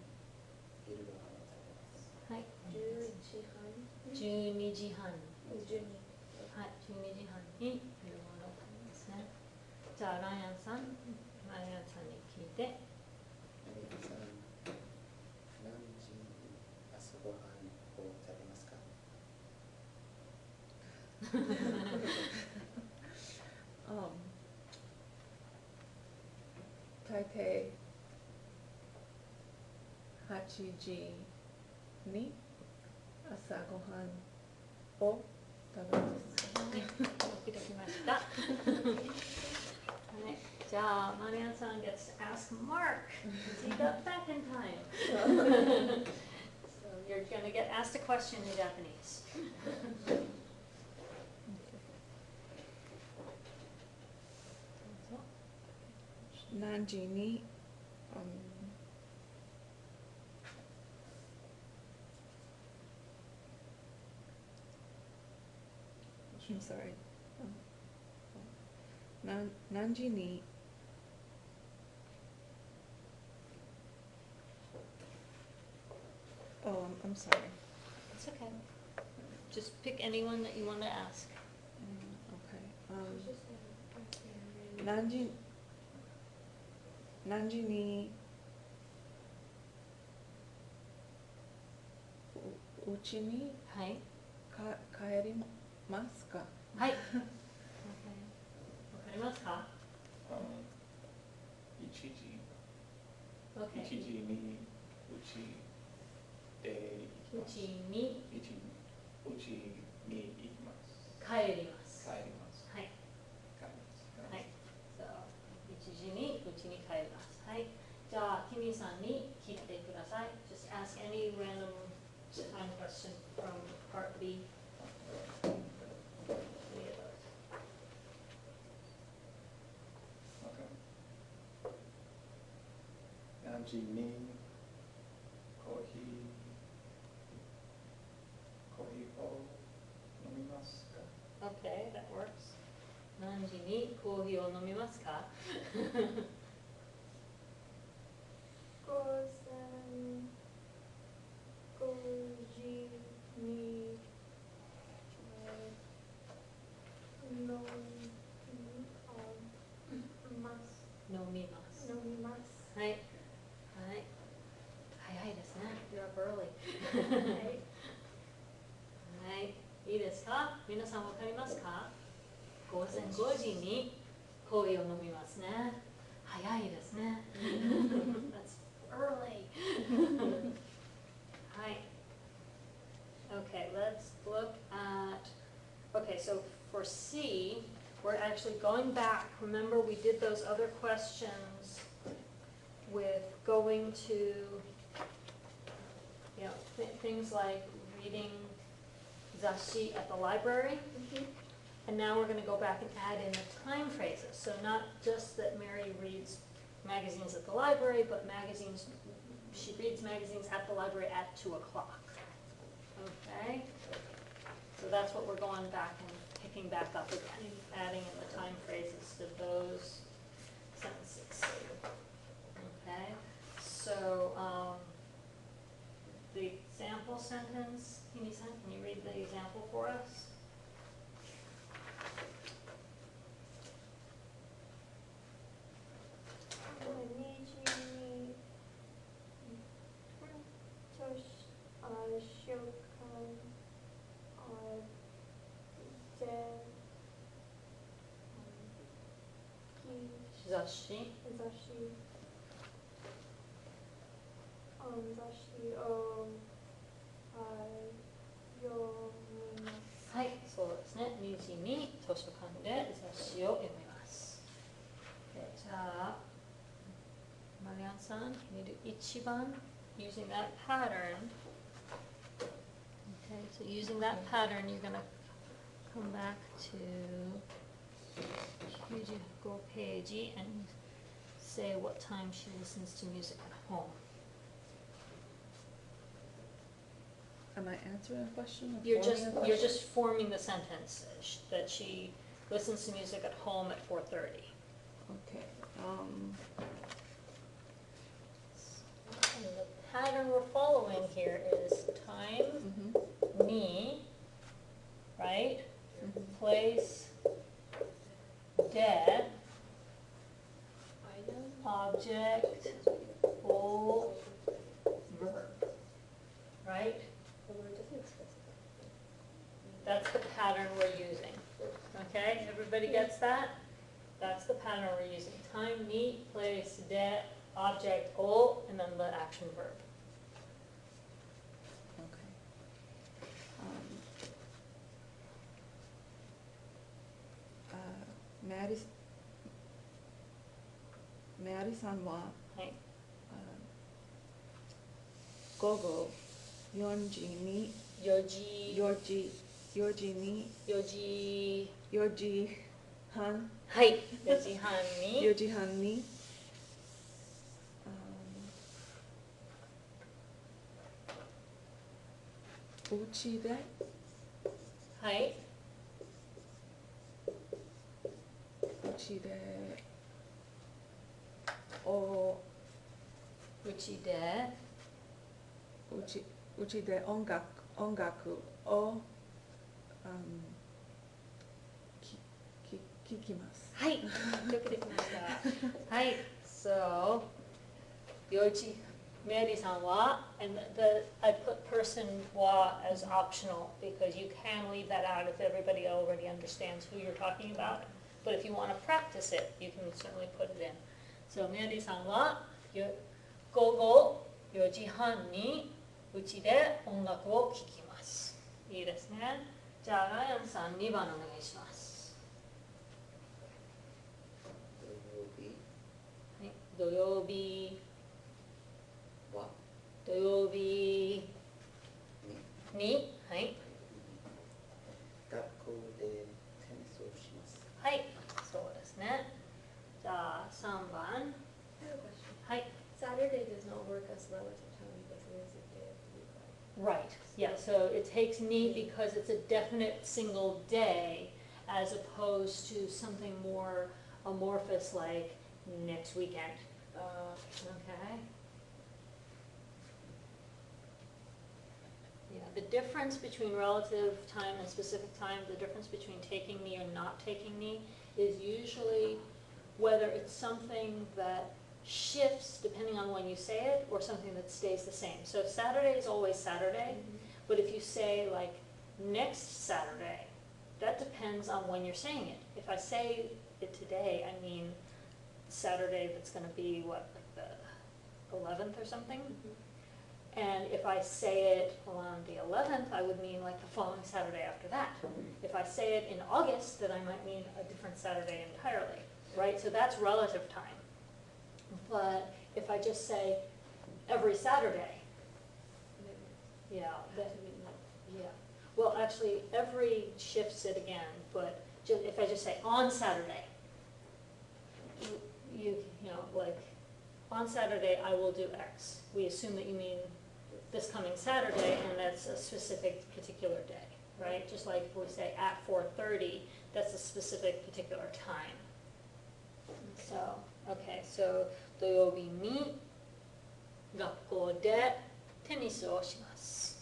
昼ご飯を食べます。はい。 10時半12時半。 12はい、12時半に昼ご飯を食べますね。じゃあ、ライアンさんに聞いて。アレクさん、何時に朝ごはんを食べますか？台北8時に朝ごはんを食べます。はい、よくできました。はい、じゃあ、マリアンさん gets to ask Mark, because he got back in time. So you're gonna get asked a question in Japanese. 何時に、I'm sorry. 何時にOh, I'm sorry. It's okay. Just pick anyone that you want to ask. Okay. 何時にうちにはい。帰りますか？はい。わかりますか1時、 ？Okay. 1時にうちで行きます。うちにうちに行きます。帰ります。帰ります。はい。帰ります。はい。So, 1時にうちに帰ります。はい。じゃあ、キミさんに聞いてください。Just ask any random time question from part B. Any of those. Okay. 何時にコーヒーを飲みますか？ Okay, that works. 何時にコーヒーを飲みますか？午前5時に飲みます飲みます。飲みますはい。はい。早いですね。You're up early. はいはい。いいですか？皆さんわかりますか？午前5時にコーヒーを飲みますね。早いですね。That's early. はい。Okay, let's look at, okay, so for C, we're actually going back. Remember we did those other questions with going to, you know, things like reading zashi at the library. And now we're going to go back and add in the time phrases. So not just that Mary reads magazines at the library, but magazines, she reads magazines at the library at 2 o'clock. Okay? So that's what we're going back and picking back up again, adding in the time phrases to those sentences. Okay? So the example sentence, Hini-san, can you read the example for us? 2時に週刊で雑誌雑誌を読みますはい、そうですね。2時に図書館で雑誌を読みます。Okay, じゃあ、Marianne-san, can you do 1番? Using that pattern. Okay, so using that pattern, you're gonna come back to 95 page and say what time she listens to music at home. Am I answering a question or You're forming a question? just forming the sentence that she listens to music at home at 4:30. Okay, And the pattern we're following here is time, ni, right? Place, de, Item. object, o, verb, right? The word doesn't specify. That's the pattern we're using. Okay, everybody gets that? That's the pattern we're using. Time, ni, place, de, object, o, and then the action verb. okay. Mary-san は、はい。午後4時に4時、 4時に4時、 4時半はい、4時半に、 4時半にうちではい、うちでおうちで、うちで音楽を聞きます。はい、よくできました。はい、so, 4時、メリーさんは、and I put person は as optional because you can leave that out if everybody already understands who you're talking about. But if you want to practice it, you can certainly put it in. So, メリーさんは、午後4時半にうちで音楽を聴きます。いいですね。じゃあ、ライアンさん2番お願いします。土曜日は土曜日に、はい、学校でテニスをします。はい、そうですね。じゃあ3番、 I have a question. はい、 Saturday does not work as relative time because it is a day of the week, right? right, yeah, so it takes ni because it's a definite single day as opposed to something more amorphous like next weekend. Okay. Yeah, the difference between relative time and specific time, the difference between taking ni or not taking ni is usually whether it's something that shifts depending on when you say it or something that stays the same. So Saturday is always Saturday, but if you say like next Saturday, that depends on when you're saying it. If I say it today, I mean Saturday that's going to be what, like the 11th or something? And if I say it on the 11th, I would mean like the following Saturday after that. If I say it in August, then I might mean a different Saturday entirely, right? So that's relative time. But if I just say every Saturday, yeah, then, yeah. Well, actually, every shifts it again, but if I just say on Saturday, you know, like, on Saturday I will do X. We assume that you mean this coming Saturday, and that's a specific particular day, right? Just like if we say at 4:30, that's a specific particular time. So, okay, so 土曜日に学校でテニスをします。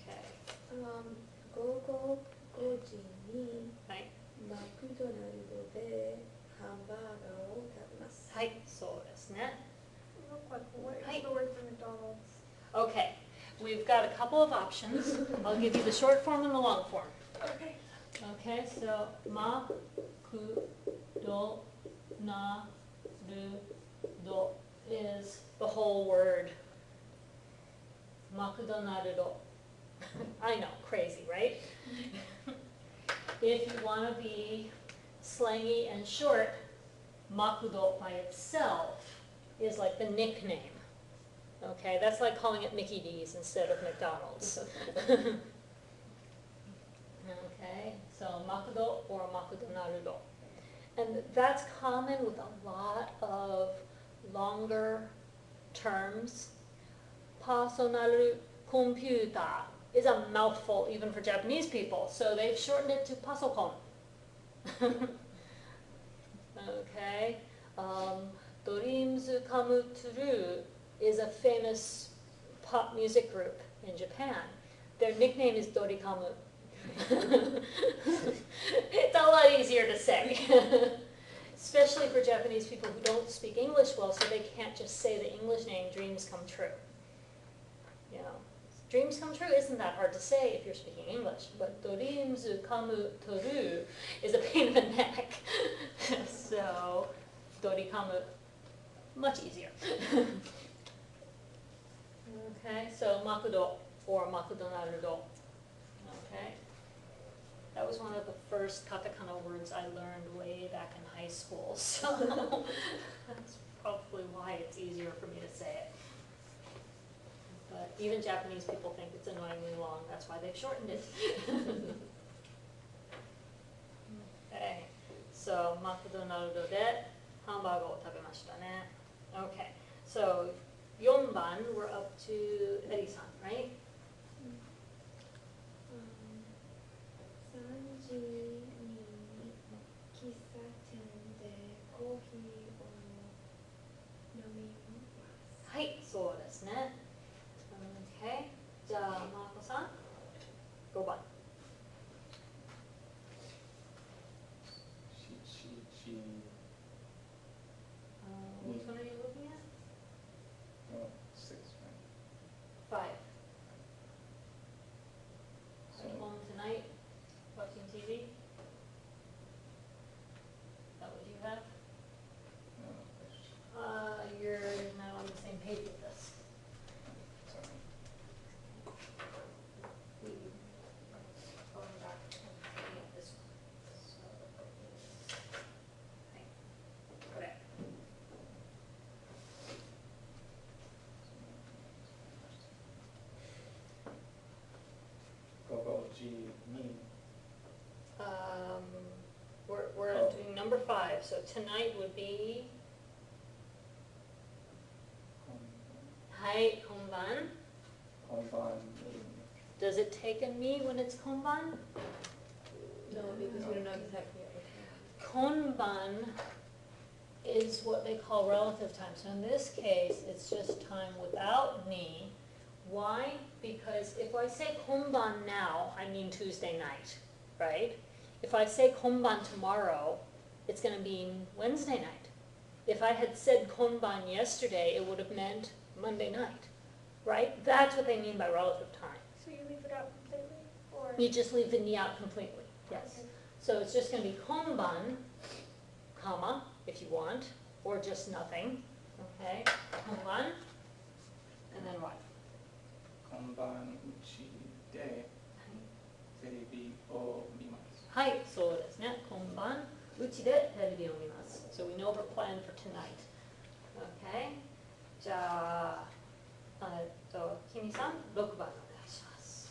Okay. 午後5時にはい。マクドナルドでハンバーガーを食べます。はい、そうですね。Real quick, what Hi. is the word for McDonald's? Okay, we've got a couple of options. I'll give you the short form and the long form. Okay. Okay, so ma, ku, do, na, ru, do is the whole word. Makudonarudo. I know, crazy, right? If you want to be slangy and short, Makudo by itself is like the nickname. Okay, that's like calling it Mickey D's instead of McDonald's. Okay, so Makudo or Makudo Narudo. And that's common with a lot of longer terms. Personal computer is a mouthful even for Japanese people, so they've shortened it to pasokon. Okay, Dreams Come True is a famous pop music group in Japan. Their nickname is Dorikamu. It's a lot easier to say, especially for Japanese people who don't speak English well, so they can't just say the English name Dreams Come True. You know, Dreams Come True isn't that hard to say if you're speaking English, but Dreams Come True is a pain in the neck. So, Dorikamu, much easier. Okay, so Makudo or Makudo Narudo. Okay. That was one of the first katakana words I learned way back in high school, so that's probably why it's easier for me to say it. But even Japanese people think it's annoyingly long, that's why they've shortened it. Okay, so Makudo Narudo de hamburgerを食べましたね. Okay, so 4番, we're up to Eddie-san, right? 3時に喫茶店でコーヒーを飲みます。はい、そうですね。Okay, じゃあ、マーコさん、5番。Which one are you looking at? 6, right? 5. At home tonight, watching TV? Is that what you have? No, You're not on the same page with us. sorry. Going back and looking at this one. So, okay. Correct. Gogo G mean. We're Oh. doing number 5, so tonight would be, Hai Konban. Konban. Does it take a me when it's Konban? No, because we don't know exactly what we're Konban is what they call relative time. So in this case, it's just time without ni. Why? Because if I say konban now, I mean Tuesday night, right? If I say konban tomorrow, it's going to mean Wednesday night. If I had said konban yesterday, it would have meant Monday night, right? That's what they mean by relative time. So you leave it out completely, or? You just leave the ni out completely, yes. Okay. So it's just going to be konban, comma, if you want, or just nothing, okay? Konban, and then what? Konban uchi de terebi o mimasu. はい、そうですね。今晩、うちでテレビを見ます。So we know her plan for tonight. Okay? じゃあ、キミさん、6番お願いします。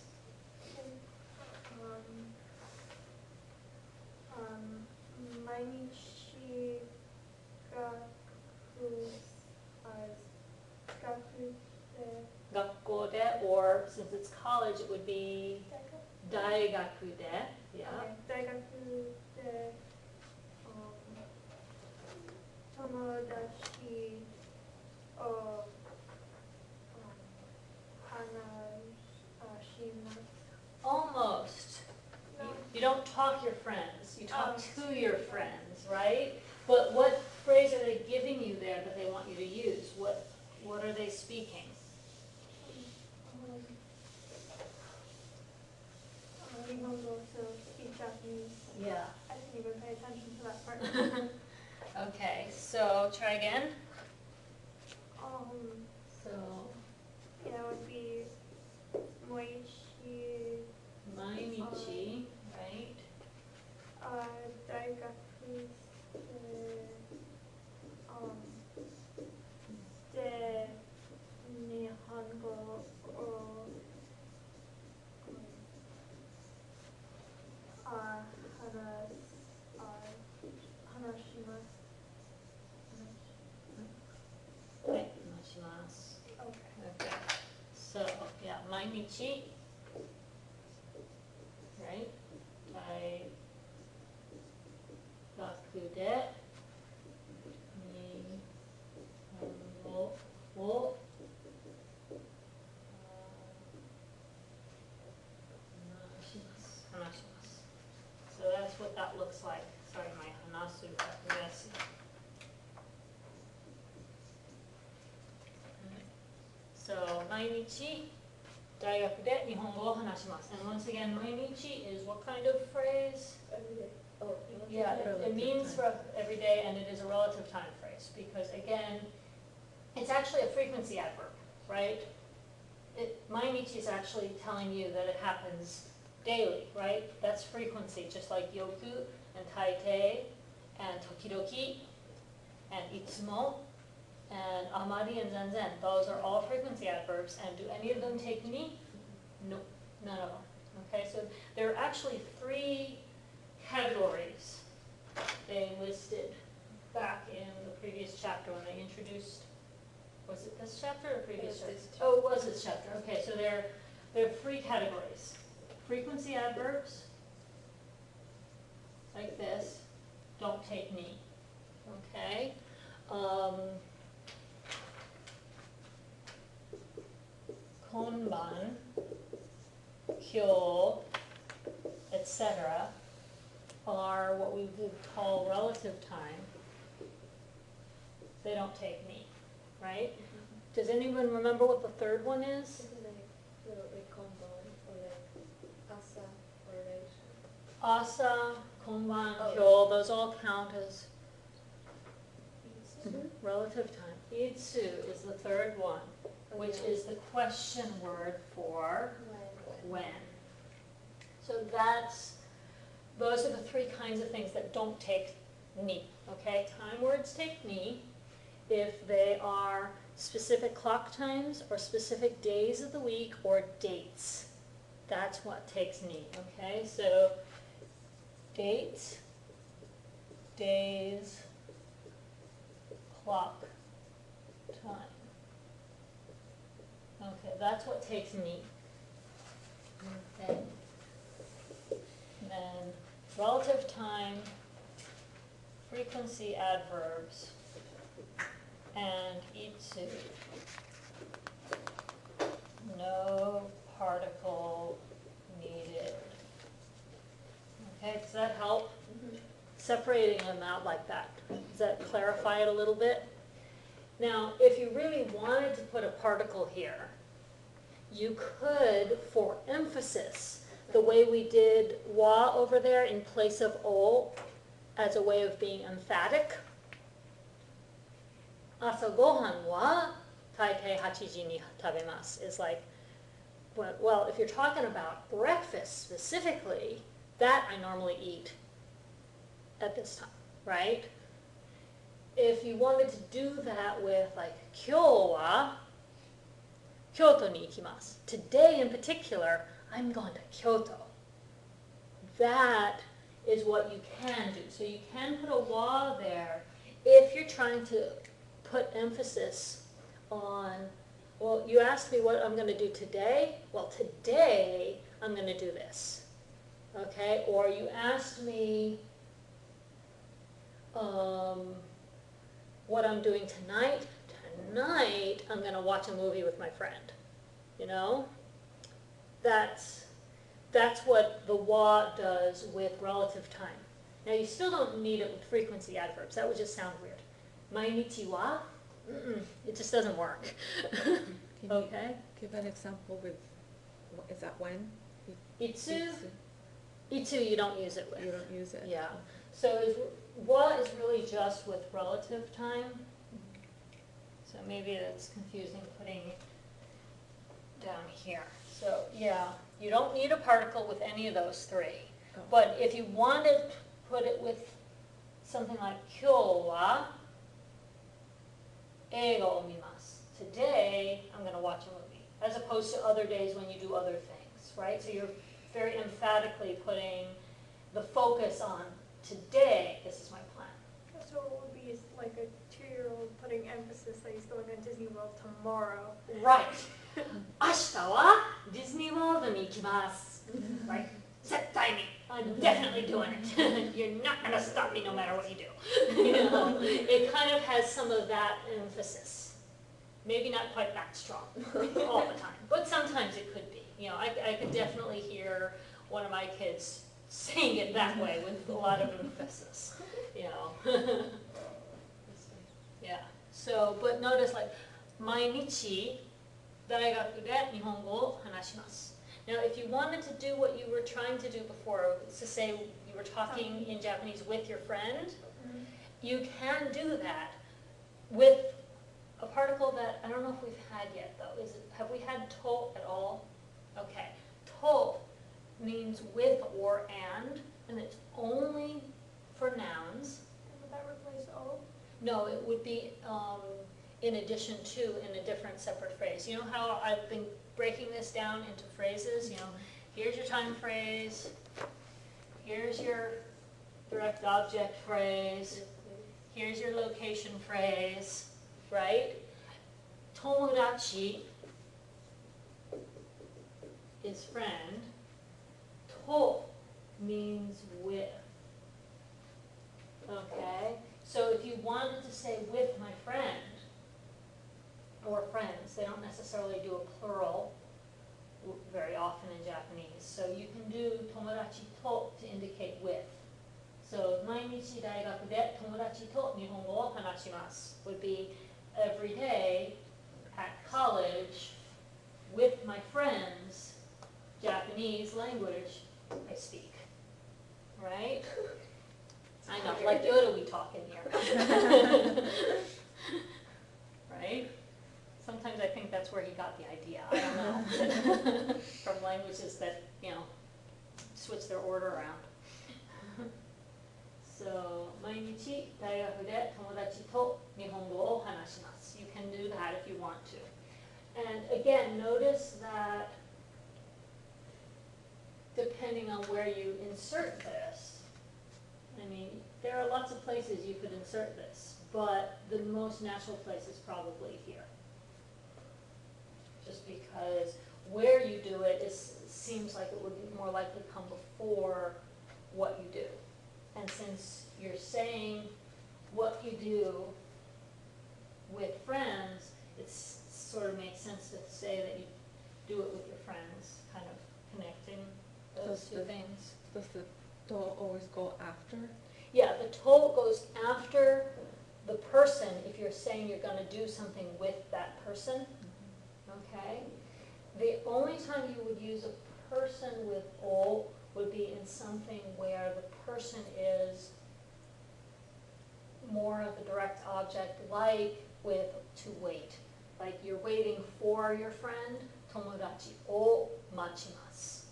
毎日学校で or since it's college, it would be 大学で yeah. 大学で友達を話します。 Almost. No. You don't talk your friends, you talk Oh. to your friends, right? But what phrase are they giving you there that they want you to use? What are they speaking? 日本語 so speak Japanese. Yeah. I didn't even pay attention to that part. Okay, so try again. So, Yeah, it would be Moichi, 毎日, right? 大学で hanashimasu. Okay, 話します. Okay. Okay, so, yeah, 毎日 right? 大学で日本語を話します. So that's what that looks like. Sorry, my 話す got messy. So 毎日大学で日本語を話します. And once again, 毎日 is what kind of phrase? Every day. Oh, Yeah, it means for every day, and it is a relative time phrase, because again, it's actually a frequency adverb, right? Mainichi is actually telling you that it happens daily, right? That's frequency, just like yoku and taitei and tokidoki and itsumo and amari and zanzen. Those are all frequency adverbs, and do any of them take ni? No, none of them. Okay, so there are actually 3 categories they listed back in the previous chapter when they introduced, was it this chapter or previous chapter? This Oh, it was this chapter. Okay, so there are 3 categories. Frequency adverbs, like this, don't take ni. Okay? Konban, kyo, etc. are what we would call relative time. They don't take ni, right? Does anyone remember what the third one is? This is like konban or like asa or reisha. Asa, konban, Oh. kyo, those all count as Itsu? relative time. Itsu is the third one, Oh, which yeah. is the question word for When? when. So those are the 3 kinds of things that don't take ni, okay? Time words take ni if they are specific clock times or specific days of the week or dates. That's what takes ni, okay? So dates, days, clock, time. Okay, that's what takes ni. Okay. And then relative time, frequency adverbs, and itsu. No particle needed. Okay, does that help? Separating them out like that. Does that clarify it a little bit? Now, if you really wanted to put a particle here, you could, for emphasis, the way we did wa over there in place of o, as a way of being emphatic. Asa gohan wa taitei hachiji ni tabemasu is like, well, if you're talking about breakfast specifically, that I normally eat at this time, right? If you wanted to do that with like kyo wa Kyoto ni ikimasu. Today in particular, I'm going to Kyoto. That is what you can do. So you can put a wa there if you're trying to put emphasis on, well, you asked me what I'm going to do today. Well, today I'm going to do this. Okay? Or you asked me what I'm doing tonight. Tonight I'm going to watch a movie with my friend. You know? That's what the wa does with relative time. Now you still don't need it with frequency adverbs. That would just sound weird. Mainichi wa? It just doesn't work. Can you Okay? give an example with, is that when? Itsu? Itsu you don't use it with. You don't use it? Yeah. So wa is really just with relative time. So maybe that's confusing putting it down here. So yeah, you don't need a particle with any of those 3. Oh. But if you wanted to put it with something like kyo wa eiga o mimasu. Today I'm going to watch a movie, as opposed to other days when you do other things, right? So you're very emphatically putting the focus on today. This is my plan. So emphasis that he's going to Disney World tomorrow. Right. 明日はディズニーワールドに行きます。Right? 絶対に I'm definitely doing it. You're not going to stop me no matter what you do. You know, it kind of has some of that emphasis. Maybe not quite that strong all the time, but sometimes it could be. You know, I could definitely hear one of my kids saying it that way with a lot of emphasis. You know. Yeah. So, but notice like 毎日大学で日本語を話します。Now, if you wanted to do what you were trying to do before, to say you were talking in Japanese with your friend, you can do that with a particle that I don't know if we've had yet though. Have we had to at all? Okay. To means with or and it's only for nouns. And would that replace O? No, it would be in addition to in a different separate phrase. You know how I've been breaking this down into phrases? You know, here's your time phrase, here's your direct object phrase, here's your location phrase, right? Tomodachi is friend. To means with. Okay? So if you wanted to say with my friend, or friends, they don't necessarily do a plural very often in Japanese. So you can do tomodachi to indicate with. So 毎日大学で友達と日本語を話します would be every day at college with my friends, Japanese language I speak. Right? I know, like Yoda we talk in here. Right? Sometimes I think that's where he got the idea. I don't know. From languages that, you know, switch their order around. So, 毎日大学で友達と日本語を話します You can do that if you want to. And again, notice that depending on where you insert this, I mean, there are lots of places you could insert this, but the most natural place is probably here. Just because where you do it seems like it would be more likely to come before what you do. And since you're saying what you do with friends, it sort of makes sense to say that you do it with your friends, kind of connecting those two things. Does the to always go after? Yeah, the to goes after the person if you're saying you're going to do something with that person. Okay? The only time you would use a person with o would be in something where the person is more of a direct object, like with to wait. Like you're waiting for your friend, tomodachi o machimasu.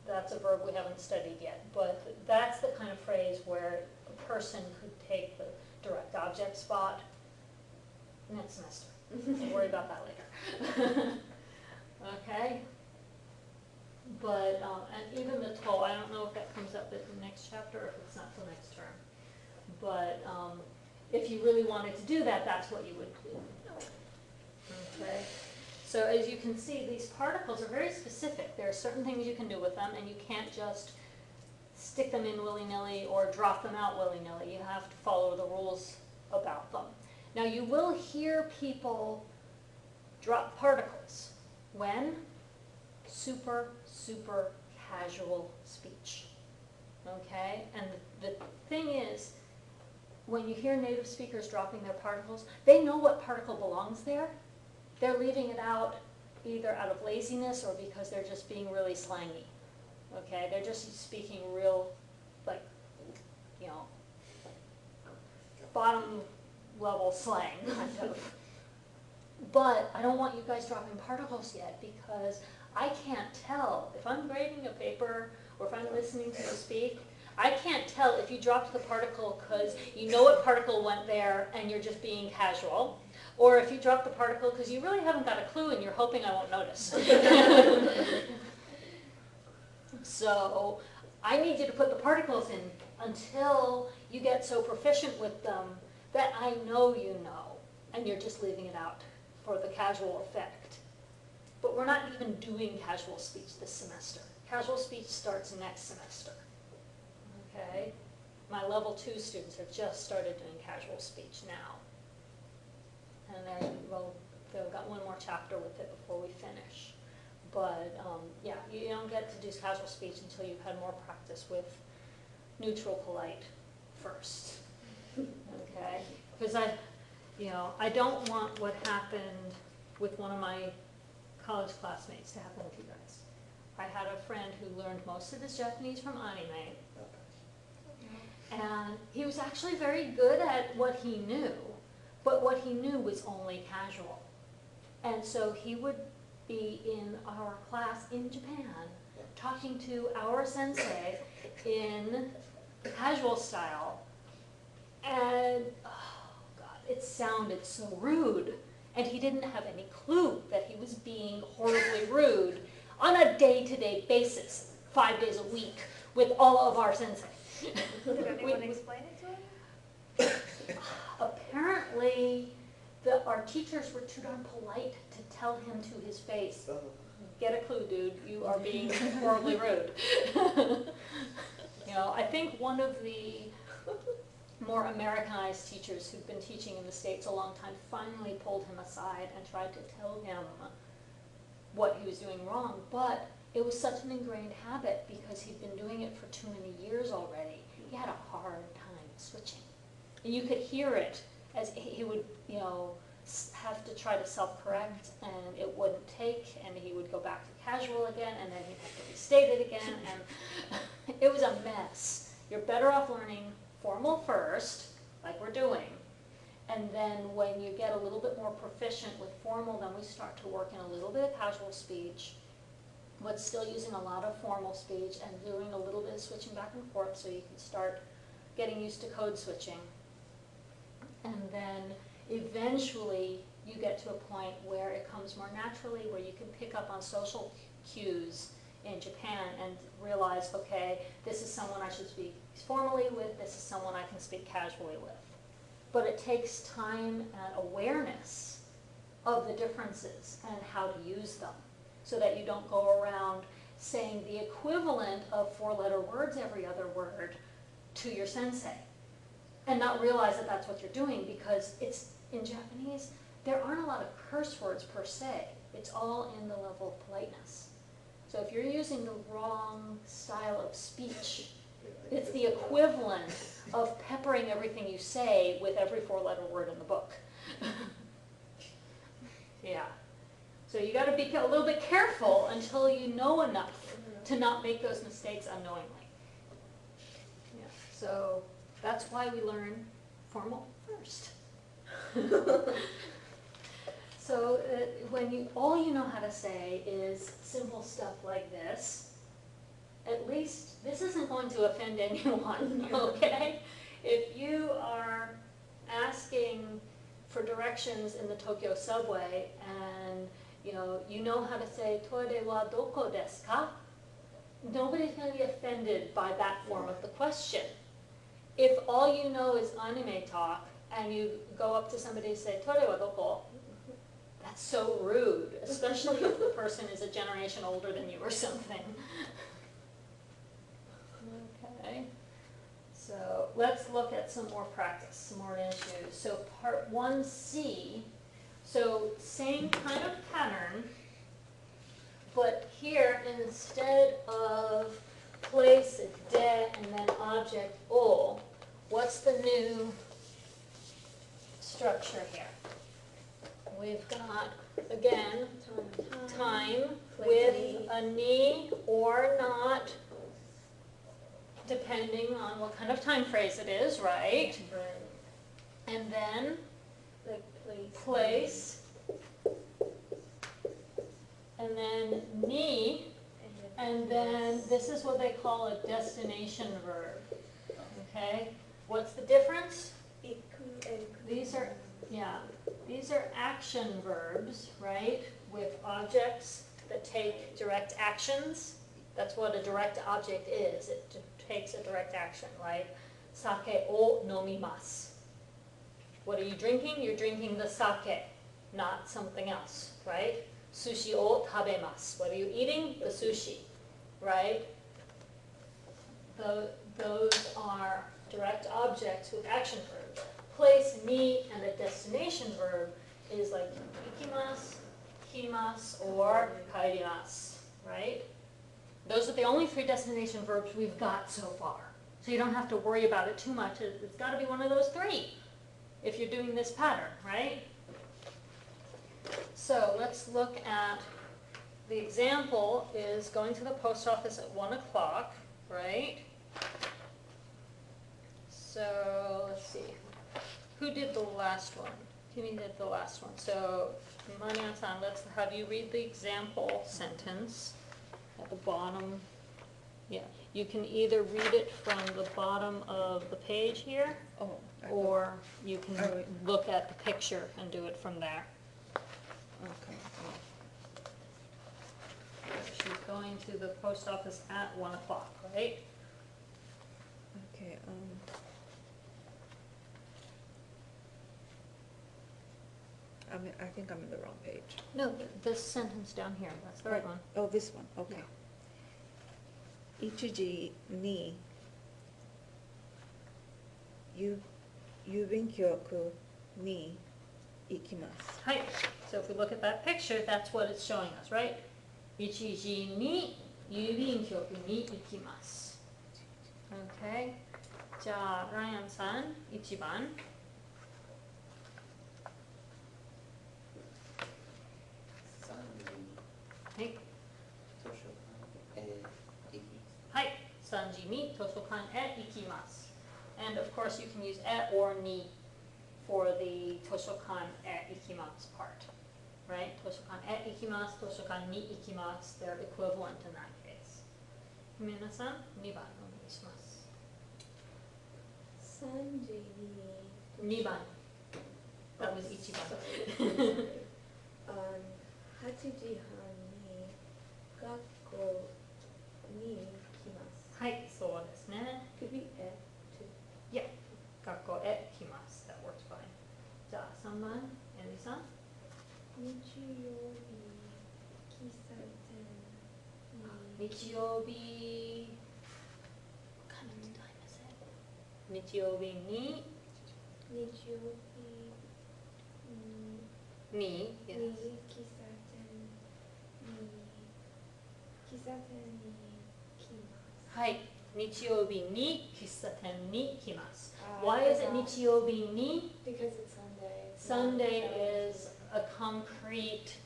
That's a verb we haven't studied yet, but that's the kind of phrase where a person could take the direct object spot next semester. Don't worry about that later. Okay? But, and even the to, I don't know if that comes up in the next chapter or if it's not till next term. But if you really wanted to do that, that's what you would do. Okay? So as you can see, these particles are very specific. There are certain things you can do with them, and you can't just stick them in willy-nilly or drop them out willy-nilly. You have to follow the rules about them. Now you will hear people drop particles. When? Super, super casual speech. Okay? And the thing is, when you hear native speakers dropping their particles, they know what particle belongs there. They're leaving it out either out of laziness or because they're just being really slangy. Okay? They're just speaking real, like, you know, bottom level slang, kind of. But I don't want you guys dropping particles yet because I can't tell. If I'm grading a paper or if I'm listening to you speak, I can't tell if you dropped the particle because you know what particle went there and you're just being casual, or if you dropped the particle because you really haven't got a clue and you're hoping I won't notice. So I need you to put the particles in until you get so proficient with them that I know you know, and you're just leaving it out for the casual effect. But we're not even doing casual speech this semester. Casual speech starts next semester, okay? My level 2 students have just started doing casual speech now. And they've got one more chapter with it before we finish. But yeah, you don't get to do casual speech until you've had more practice with neutral polite first, okay? Because I don't want what happened with one of my college classmates to happen with you guys. I had a friend who learned most of his Japanese from anime, and he was actually very good at what he knew, but what he knew was only casual. And so he would be in our class in Japan talking to our sensei in casual style, and oh God, it sounded so rude. And he didn't have any clue that he was being horribly rude on a day-to-day basis, 5 days a week, with all of our sensei. Did anyone explain it to him? Apparently, our teachers were too darn polite to tell him to his face, get a clue, dude, you are being horribly rude. I think one of the more Americanized teachers who'd been teaching in the States a long time finally pulled him aside and tried to tell him what he was doing wrong, but it was such an ingrained habit because he'd been doing it for too many years already. He had a hard time switching. And you could hear it as he would, have to try to self-correct, and it wouldn't take, and he would go back to casual again, and then he'd have to restate it again, and it was a mess. You're better off learning formal first, like we're doing, and then when you get a little bit more proficient with formal, then we start to work in a little bit of casual speech, but still using a lot of formal speech and doing a little bit of switching back and forth so you can start getting used to code switching. And then eventually you get to a point where it comes more naturally, where you can pick up on social cues in Japan and realize, okay, this is someone I should speak formally with, this is someone I can speak casually with. But it takes time and awareness of the differences and how to use them so that you don't go around saying the equivalent of 4-letter words every other word to your sensei and not realize that that's what you're doing, because it's in Japanese, there aren't a lot of curse words per se. It's all in the level of politeness. So if you're using the wrong style of speech, it's the equivalent of peppering everything you say with every 4-letter word in the book. Yeah. So you got to be a little bit careful until you know enough to not make those mistakes unknowingly. Yeah. So that's why we learn formal first. So when all you know how to say is simple stuff like this, at least this isn't going to offend anyone, okay? If you are asking for directions in the Tokyo subway and you know how to say "Toire wa doko desu ka?" Nobody's going to be offended by that form of the question. If all you know is anime talk and you go up to somebody and say "Toire wa doko?" That's so rude, especially if the person is a generation older than you or something. Okay, so let's look at some more practice, some more issues. So part 1C, so same kind of pattern, but here instead of place de and then object o, what's the new structure here? We've got, again, time with a ni or not, depending on what kind of time phrase it is, right? And then Like place, and then ni, and then this is what they call a destination verb. Okay? What's the difference? These are, these are action verbs, right? With objects that take direct actions. That's what a direct object is. It takes a direct action, right? Sake o nomimasu. What are you drinking? You're drinking the sake, not something else, right? Sushi o tabemasu. What are you eating? The sushi, right? Those are direct objects with action verbs. Place, ni, and a destination verb is like ikimasu, kimasu, or kaerimasu, right? Those are the only 3 destination verbs we've got so far. So you don't have to worry about it too much. It's got to be one of those 3 if you're doing this pattern, right? So let's look at the example is going to the post office at 1 o'clock, right? So let's see. Who did the last one? Kimi did the last one. So Marian-san, let's have you read the example sentence at the bottom. Yeah, you can either read it from the bottom of the page here, Oh, I or you can I would- look at the picture and do it from there. okay. She's going to the post office at 1 o'clock, right? Okay. I think I'm in the wrong page. No, this sentence down here, that's the right one. Oh, this one. Okay. 1時に郵便局に行きます。 Hi, so if we look at that picture, that's what it's showing us, right? 1時に郵便局に行きます。Okay. じゃあ、ライアンさん、1番。 3時にはい。図書館へ行きはい。3時に図書館へ行きます。And of course, you can use へ or に for the 図書館へ行きます part. Right? 図書館へ行きます、図書館に行きます。They're equivalent in that case. 皆さん、2番お願いします。 3時に2番。That was 1番。 8時半に学校に行きます。はい、そうですね。 Could be at Yeah, 学校へ来ます。That works fine. じゃあ3番、エリさん。 日曜日、喫茶店に日曜日、What kind of time is it? 日曜日に、日曜日に、に yes. 喫茶店に来ます。はい、日曜日に喫茶店に来ます。あー Why is it あ日曜日に? Because it's Sunday. Sunday is a concrete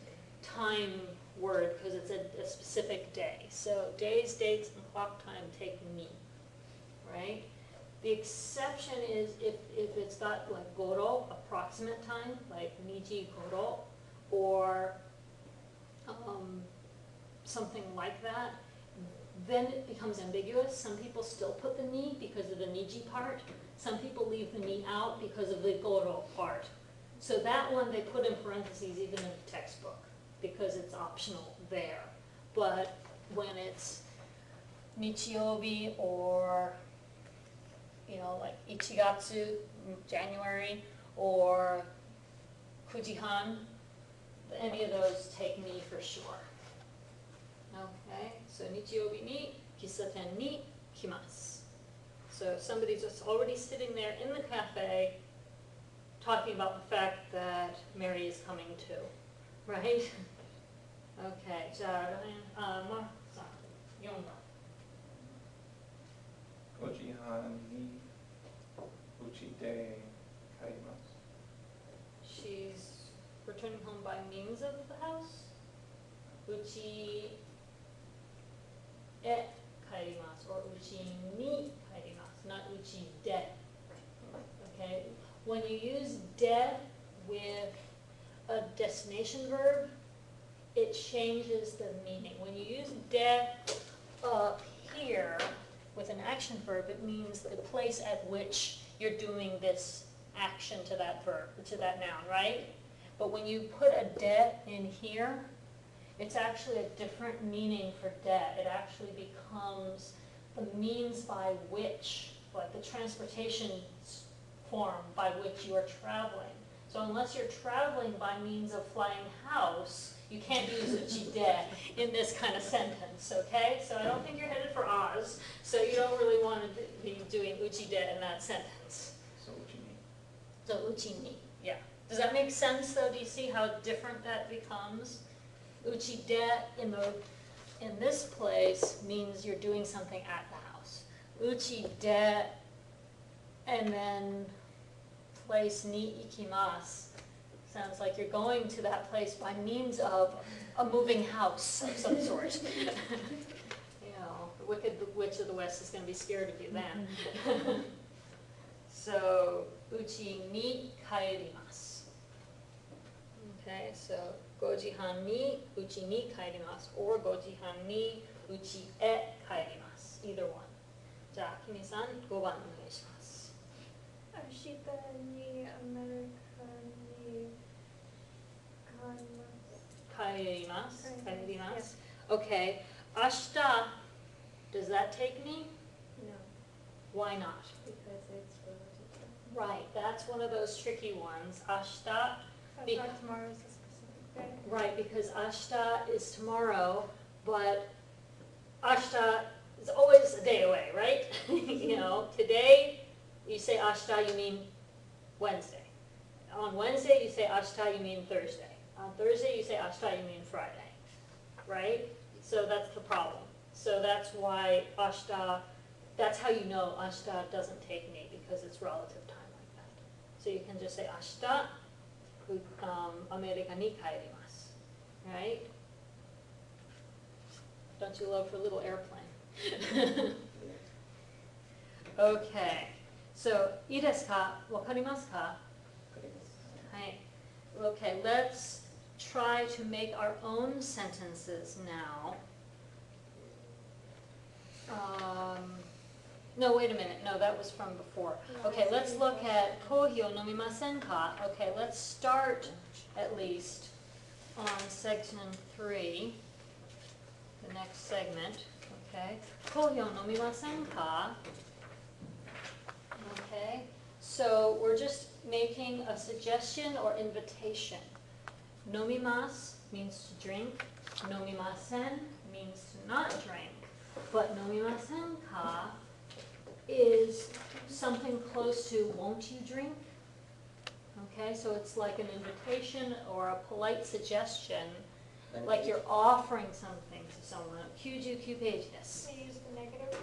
time word because it's a specific day. So days, dates, and clock time take ni, right? The exception is if it's got like goro, approximate time, like niji goro, or something like that, then it becomes ambiguous. Some people still put the ni because of the niji part. Some people leave the ni out because of the goro part. So that one they put in parentheses even in the textbook because it's optional there. But when it's nichiyobi or, you know, like ichigatsu, January, or kujihan, any of those take ni for sure. Okay, so nichiyobi ni kissaten ni kimasu. So somebody's just already sitting there in the cafe talking about the fact that Mary is coming too, right? Okay, じゃあ、マークさん、4番。 5時半に家で帰ります。 She's returning home by means of the house. うちへ帰ります or うちに帰ります not うちで okay when you use de with a destination verb it changes the meaning when you use de up here with an action verb it means the place at which you're doing this action to that verb to that noun right but when you put a de in here it's actually a different meaning for de. It actually becomes the means by which, like the transportation form by which you are traveling. So unless you're traveling by means of flying house, you can't use uchide in this kind of sentence, okay? So I don't think you're headed for Oz, so you don't really want to be doing uchide in that sentence. So what you mean? So uchi ni, yeah. Does that make sense though? Do you see how different that becomes? Uchide in this place means you're doing something at the house. Uchide and then place ni ikimasu sounds like you're going to that place by means of a moving house of some sort. You know, the Wicked Witch of the West is going to be scared of you then. So, uchi ni kaerimasu. Okay, so goji han ni uchi ni kaerimasu or goji han ni uchi e kaerimasu. Either one. じゃあ、君さん、5番お願いします。明日にアメリカに帰ります。帰ります。Okay. 明日 does that take me? No, Why not? because it's relative. Right, that's one of those tricky ones. 明日 I Be- thought tomorrow is a specific day. Right, because ashta is tomorrow, but ashta is always a day away, right? You know, today, you say ashta, you mean Wednesday. On Wednesday, you say ashta, you mean Thursday. On Thursday, you say ashta, you mean Friday, right? So that's the problem. So that's why ashta, that's how you know ashta doesn't take me, because it's relative time like that. So you can just say ashta, アメリカに帰ります. Right? Don't you love her little airplane? Okay. So, いいですか? わかりますか? わかります。はい. Okay, let's try to make our own sentences now. No, wait a minute. No, that was from before. Okay, let's look at コーヒーを飲みませんか? Okay, let's start at least on section 3, the next segment. Okay, コーヒーを飲みませんか? Okay, so we're just making a suggestion or invitation. 飲みます means to drink. 飲みません means to not drink. But 飲みませんか is something close to won't you drink? Okay, so it's like an invitation or a polite suggestion, like you're offering something to someone. 99 pageです. They use the negative.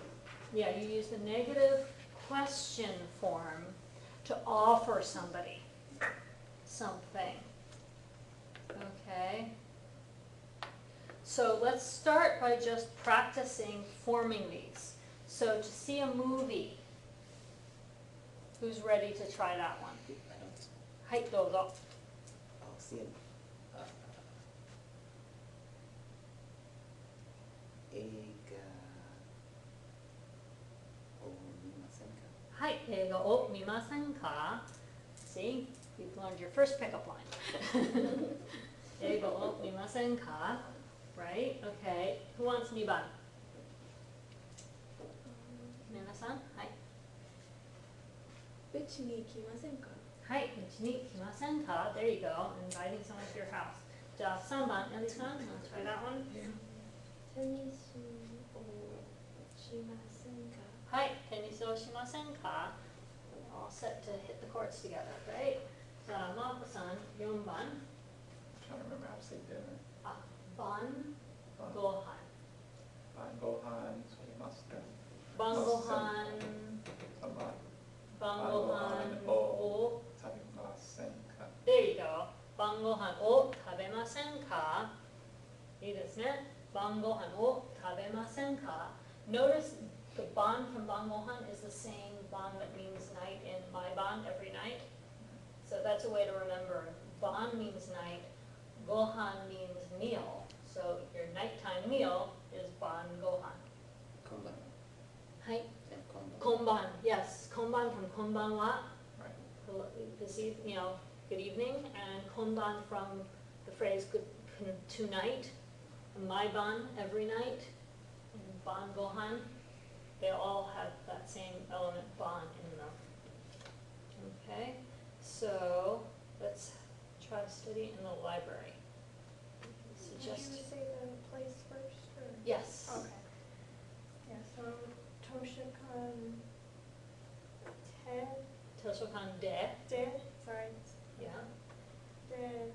Yeah, you use the negative question form to offer somebody something. Okay. So let's start by just practicing forming these. So to see a movie, who's ready to try that one? はい、どうぞ。see it. 映画を見ませんか? はい、映画を見ませんか? See, you've learned your first pickup line. 映画を見ませんか? Right? Okay. Who wants 2番? 皆さん? はい。うちに来ませんか? はい、うちに来ませんか? There you go. Inviting someone to your house. じゃあ3番、エリさん、want to try that one? テニスをしませんか? はい、テニスをしませんか? All set to hit the courts together, right? じゃあ、マーコさん、4番。 Trying to remember how to say dinner. あ、晩 Ban ご飯。 ご飯作りますか? 晩ご飯、晩ご飯を、食べませんか? There you go. 晩ご飯を食べませんか? いいですね。晩ご飯を食べませんか? Notice the ban from 晩ご飯 is the same ban that means night in my ban every night. So that's a way to remember. Ban means night. ご飯 means meal. So your nighttime meal is 晩ご飯. こんばんは。はい。こんばんは。こんばん yes. こんばん from こんばんは. Right. This evening, good evening, and konban from the phrase good tonight, maiban every night, and ban gohan. They all have that same element ban in them. Okay, so let's try to study in the library. Did you Suggest, say the place first, or? yes. Okay. Yeah, so Toshikan Toshokan de, sorry, yeah. de,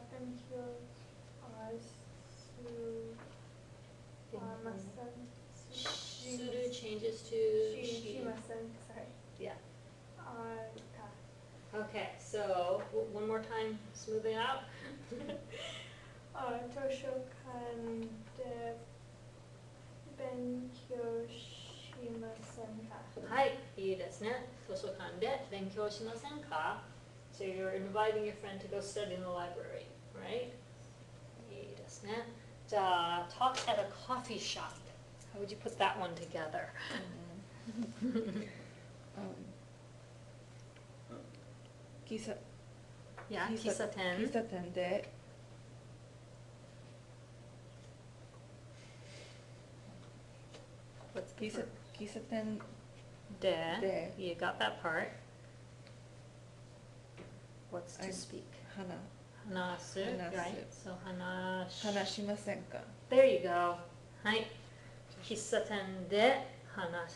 Benkyo, Suru changes to she. Shimasen, sorry. Yeah. Ka. Okay, so one more time, smooth it out. Toshokan de Benkyo Shimasen ka. はい、いいですね。図書館で勉強しませんか? So you're inviting your friend to go study in the library, right? いいですね。じゃあ、talk at a coffee shop. How would you put that one together? Yeah, 喫茶店。喫茶店で What's the 喫茶店 de? で You got that part. What's to I'm- speak? 話す Hanasu, 話す right? So 話しませんか There you go. はい。喫茶店で話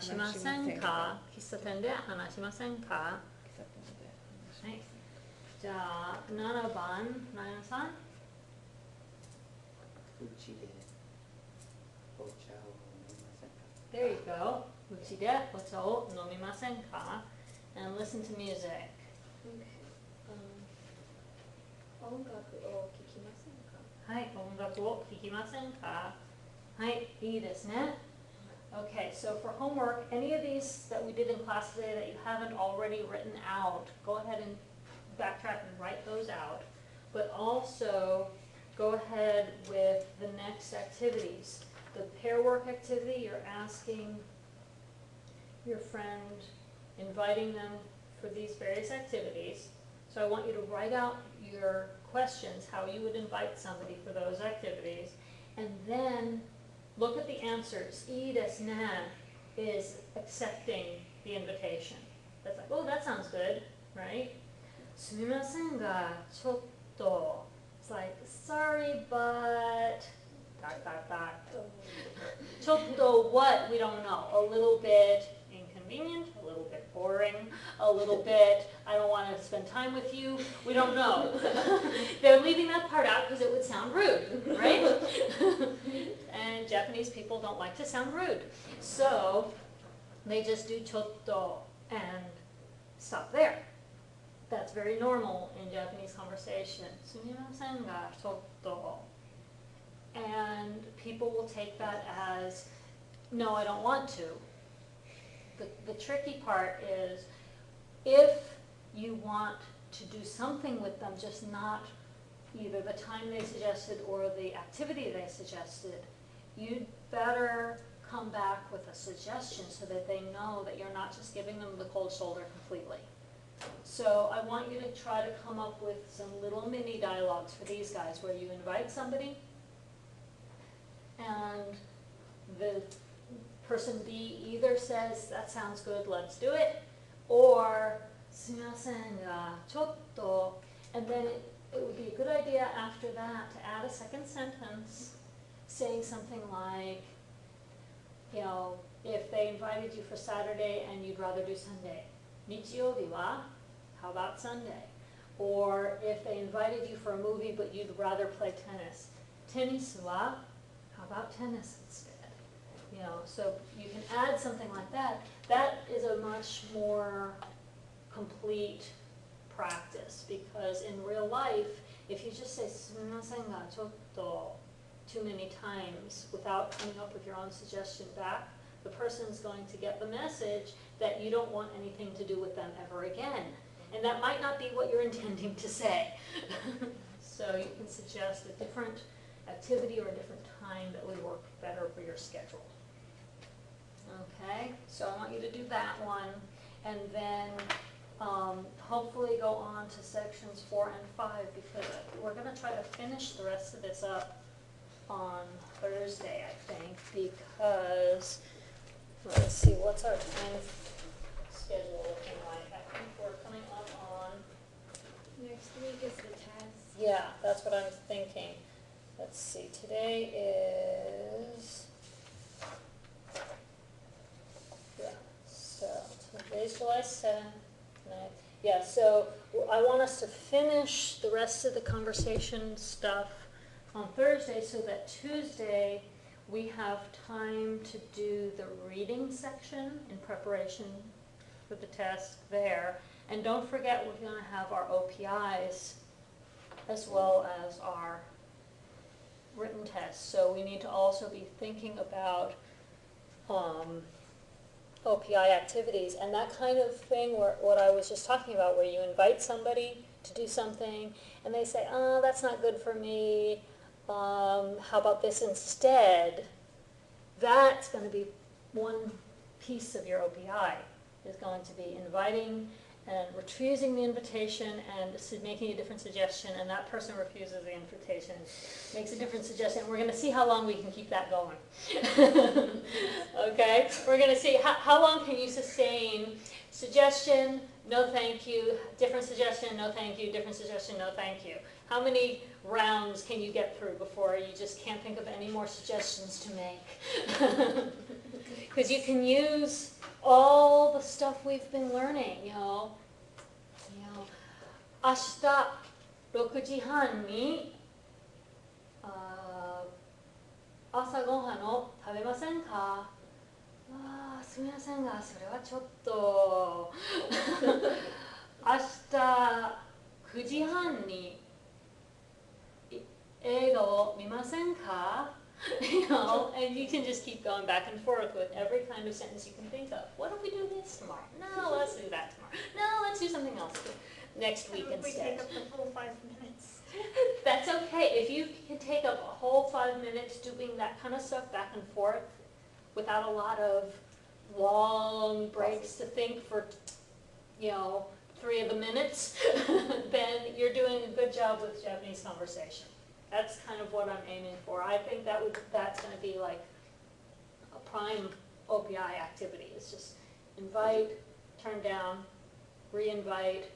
しませんか? 喫茶店で話しませんか? 喫茶店で話しませんかはい。じゃあ、7番、ナヤさん。うちでお茶を飲みませんか? There you go. うちでお茶を飲みませんか? And listen to music. 音楽を聴きませんか？はい、音楽を聴きませんか? はい、いいですね。Okay, so for homework, any of these that we did in class today that you haven't already written out, go ahead and backtrack and write those out. But also, go ahead with the next activities. The pair work activity, you're asking your friend, inviting them for these various activities. So I want you to write out your questions, how you would invite somebody for those activities, and then look at the answers. いいですね is accepting the invitation. That's like, oh, that sounds good, right? すみませんが、ちょっと It's like, sorry, but dot, dot, dot. ちょっと what? We don't know. A little bit inconvenient, a little bit boring, a little bit, I don't want to spend time with you. We don't know. They're leaving that part out because it would sound rude, right? And Japanese people don't like to sound rude. So they just do chotto and stop there. That's very normal in Japanese conversation. すみませんが、ちょっと. And people will take that as, no, I don't want to. The tricky part is if you want to do something with them, just not either the time they suggested or the activity they suggested, you'd better come back with a suggestion so that they know that you're not just giving them the cold shoulder completely. So I want you to try to come up with some little mini dialogues for these guys where you invite somebody and the person B either says, that sounds good, let's do it, or すみませんが、ちょっと, and then it would be a good idea after that to add a second sentence saying something like, you know, if they invited you for Saturday and you'd rather do Sunday, 日曜日は? How about Sunday? Or if they invited you for a movie but you'd rather play tennis, テニスは? How about tennis instead? You know, so you can add something like that. That is a much more complete practice because in real life, if you just say すみませんが、ちょっと too many times without coming up with your own suggestion back, the person's going to get the message that you don't want anything to do with them ever again. And that might not be what you're intending to say. So you can suggest a different activity or a different time that would work better for your schedule. Okay, so I want you to do that one, and then hopefully go on to sections 4 and 5 because we're going to try to finish the rest of this up on Thursday, I think, because, let's see, what's our time schedule looking like? I think we're coming up on, Next week is the test. yeah, that's what I'm thinking. Let's see, today is, yeah, so today's July 7th. Yeah, so I want us to finish the rest of the conversation stuff on Thursday so that Tuesday we have time to do the reading section in preparation for the test there. And don't forget, we're going to have our OPIs as well as our written tests. So we need to also be thinking about OPI activities and that kind of thing, where what I was just talking about, where you invite somebody to do something and they say, oh, that's not good for me, how about this instead? That's going to be one piece of your OPI, is going to be inviting and refusing the invitation and making a different suggestion, and that person refuses the invitation, makes a different suggestion. We're going to see how long we can keep that going. Okay? We're going to see how long can you sustain suggestion, no thank you, different suggestion, no thank you, different suggestion, no thank you. How many rounds can you get through before you just can't think of any more suggestions to make? Because you can use all the stuff we've been learning, 明日6時半に朝ごはんを食べませんか？すみませんが、それはちょっと明日9時半に映画を見ませんか？And you can just keep going back and forth with every kind of sentence you can think of. What if we do this tomorrow? No, let's do that tomorrow. No, let's do something else next week What if we instead. take up the full 5 minutes? That's okay. If you can take up a whole 5 minutes doing that kind of stuff back and forth without a lot of long breaks to think for, 3 of the minutes, then you're doing a good job with Japanese conversation. That's kind of what I'm aiming for. I think that's going to be like a prime OPI activity. It's just invite, turn down, re-invite,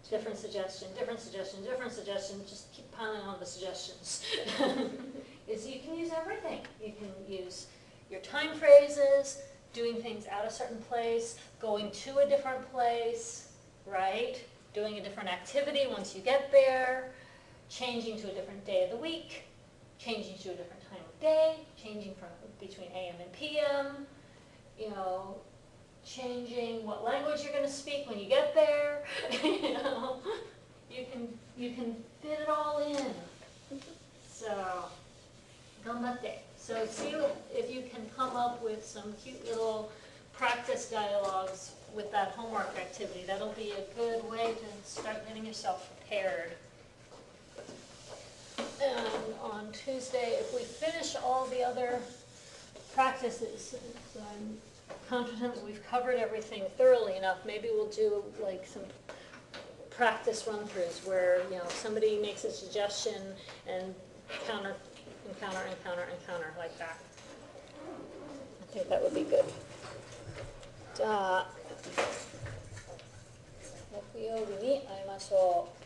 different suggestion, different suggestion, different suggestion. Just keep piling on the suggestions. You can use everything. You can use your time phrases, doing things at a certain place, going to a different place, right? Doing a different activity once you get there. Changing to a different day of the week, changing to a different time of day, changing from between AM and PM, changing what language you're going to speak when you get there. You can fit it all in. So, ganbatte. So see if you can come up with some cute little practice dialogues with that homework activity. That'll be a good way to start getting yourself prepared. And on Tuesday, if we finish all the other practices, so I'm confident that we've covered everything thoroughly enough, maybe we'll do like some practice run-throughs where, somebody makes a suggestion and encounter like that. I think that would be good. じゃあ、木曜日に会いましょう。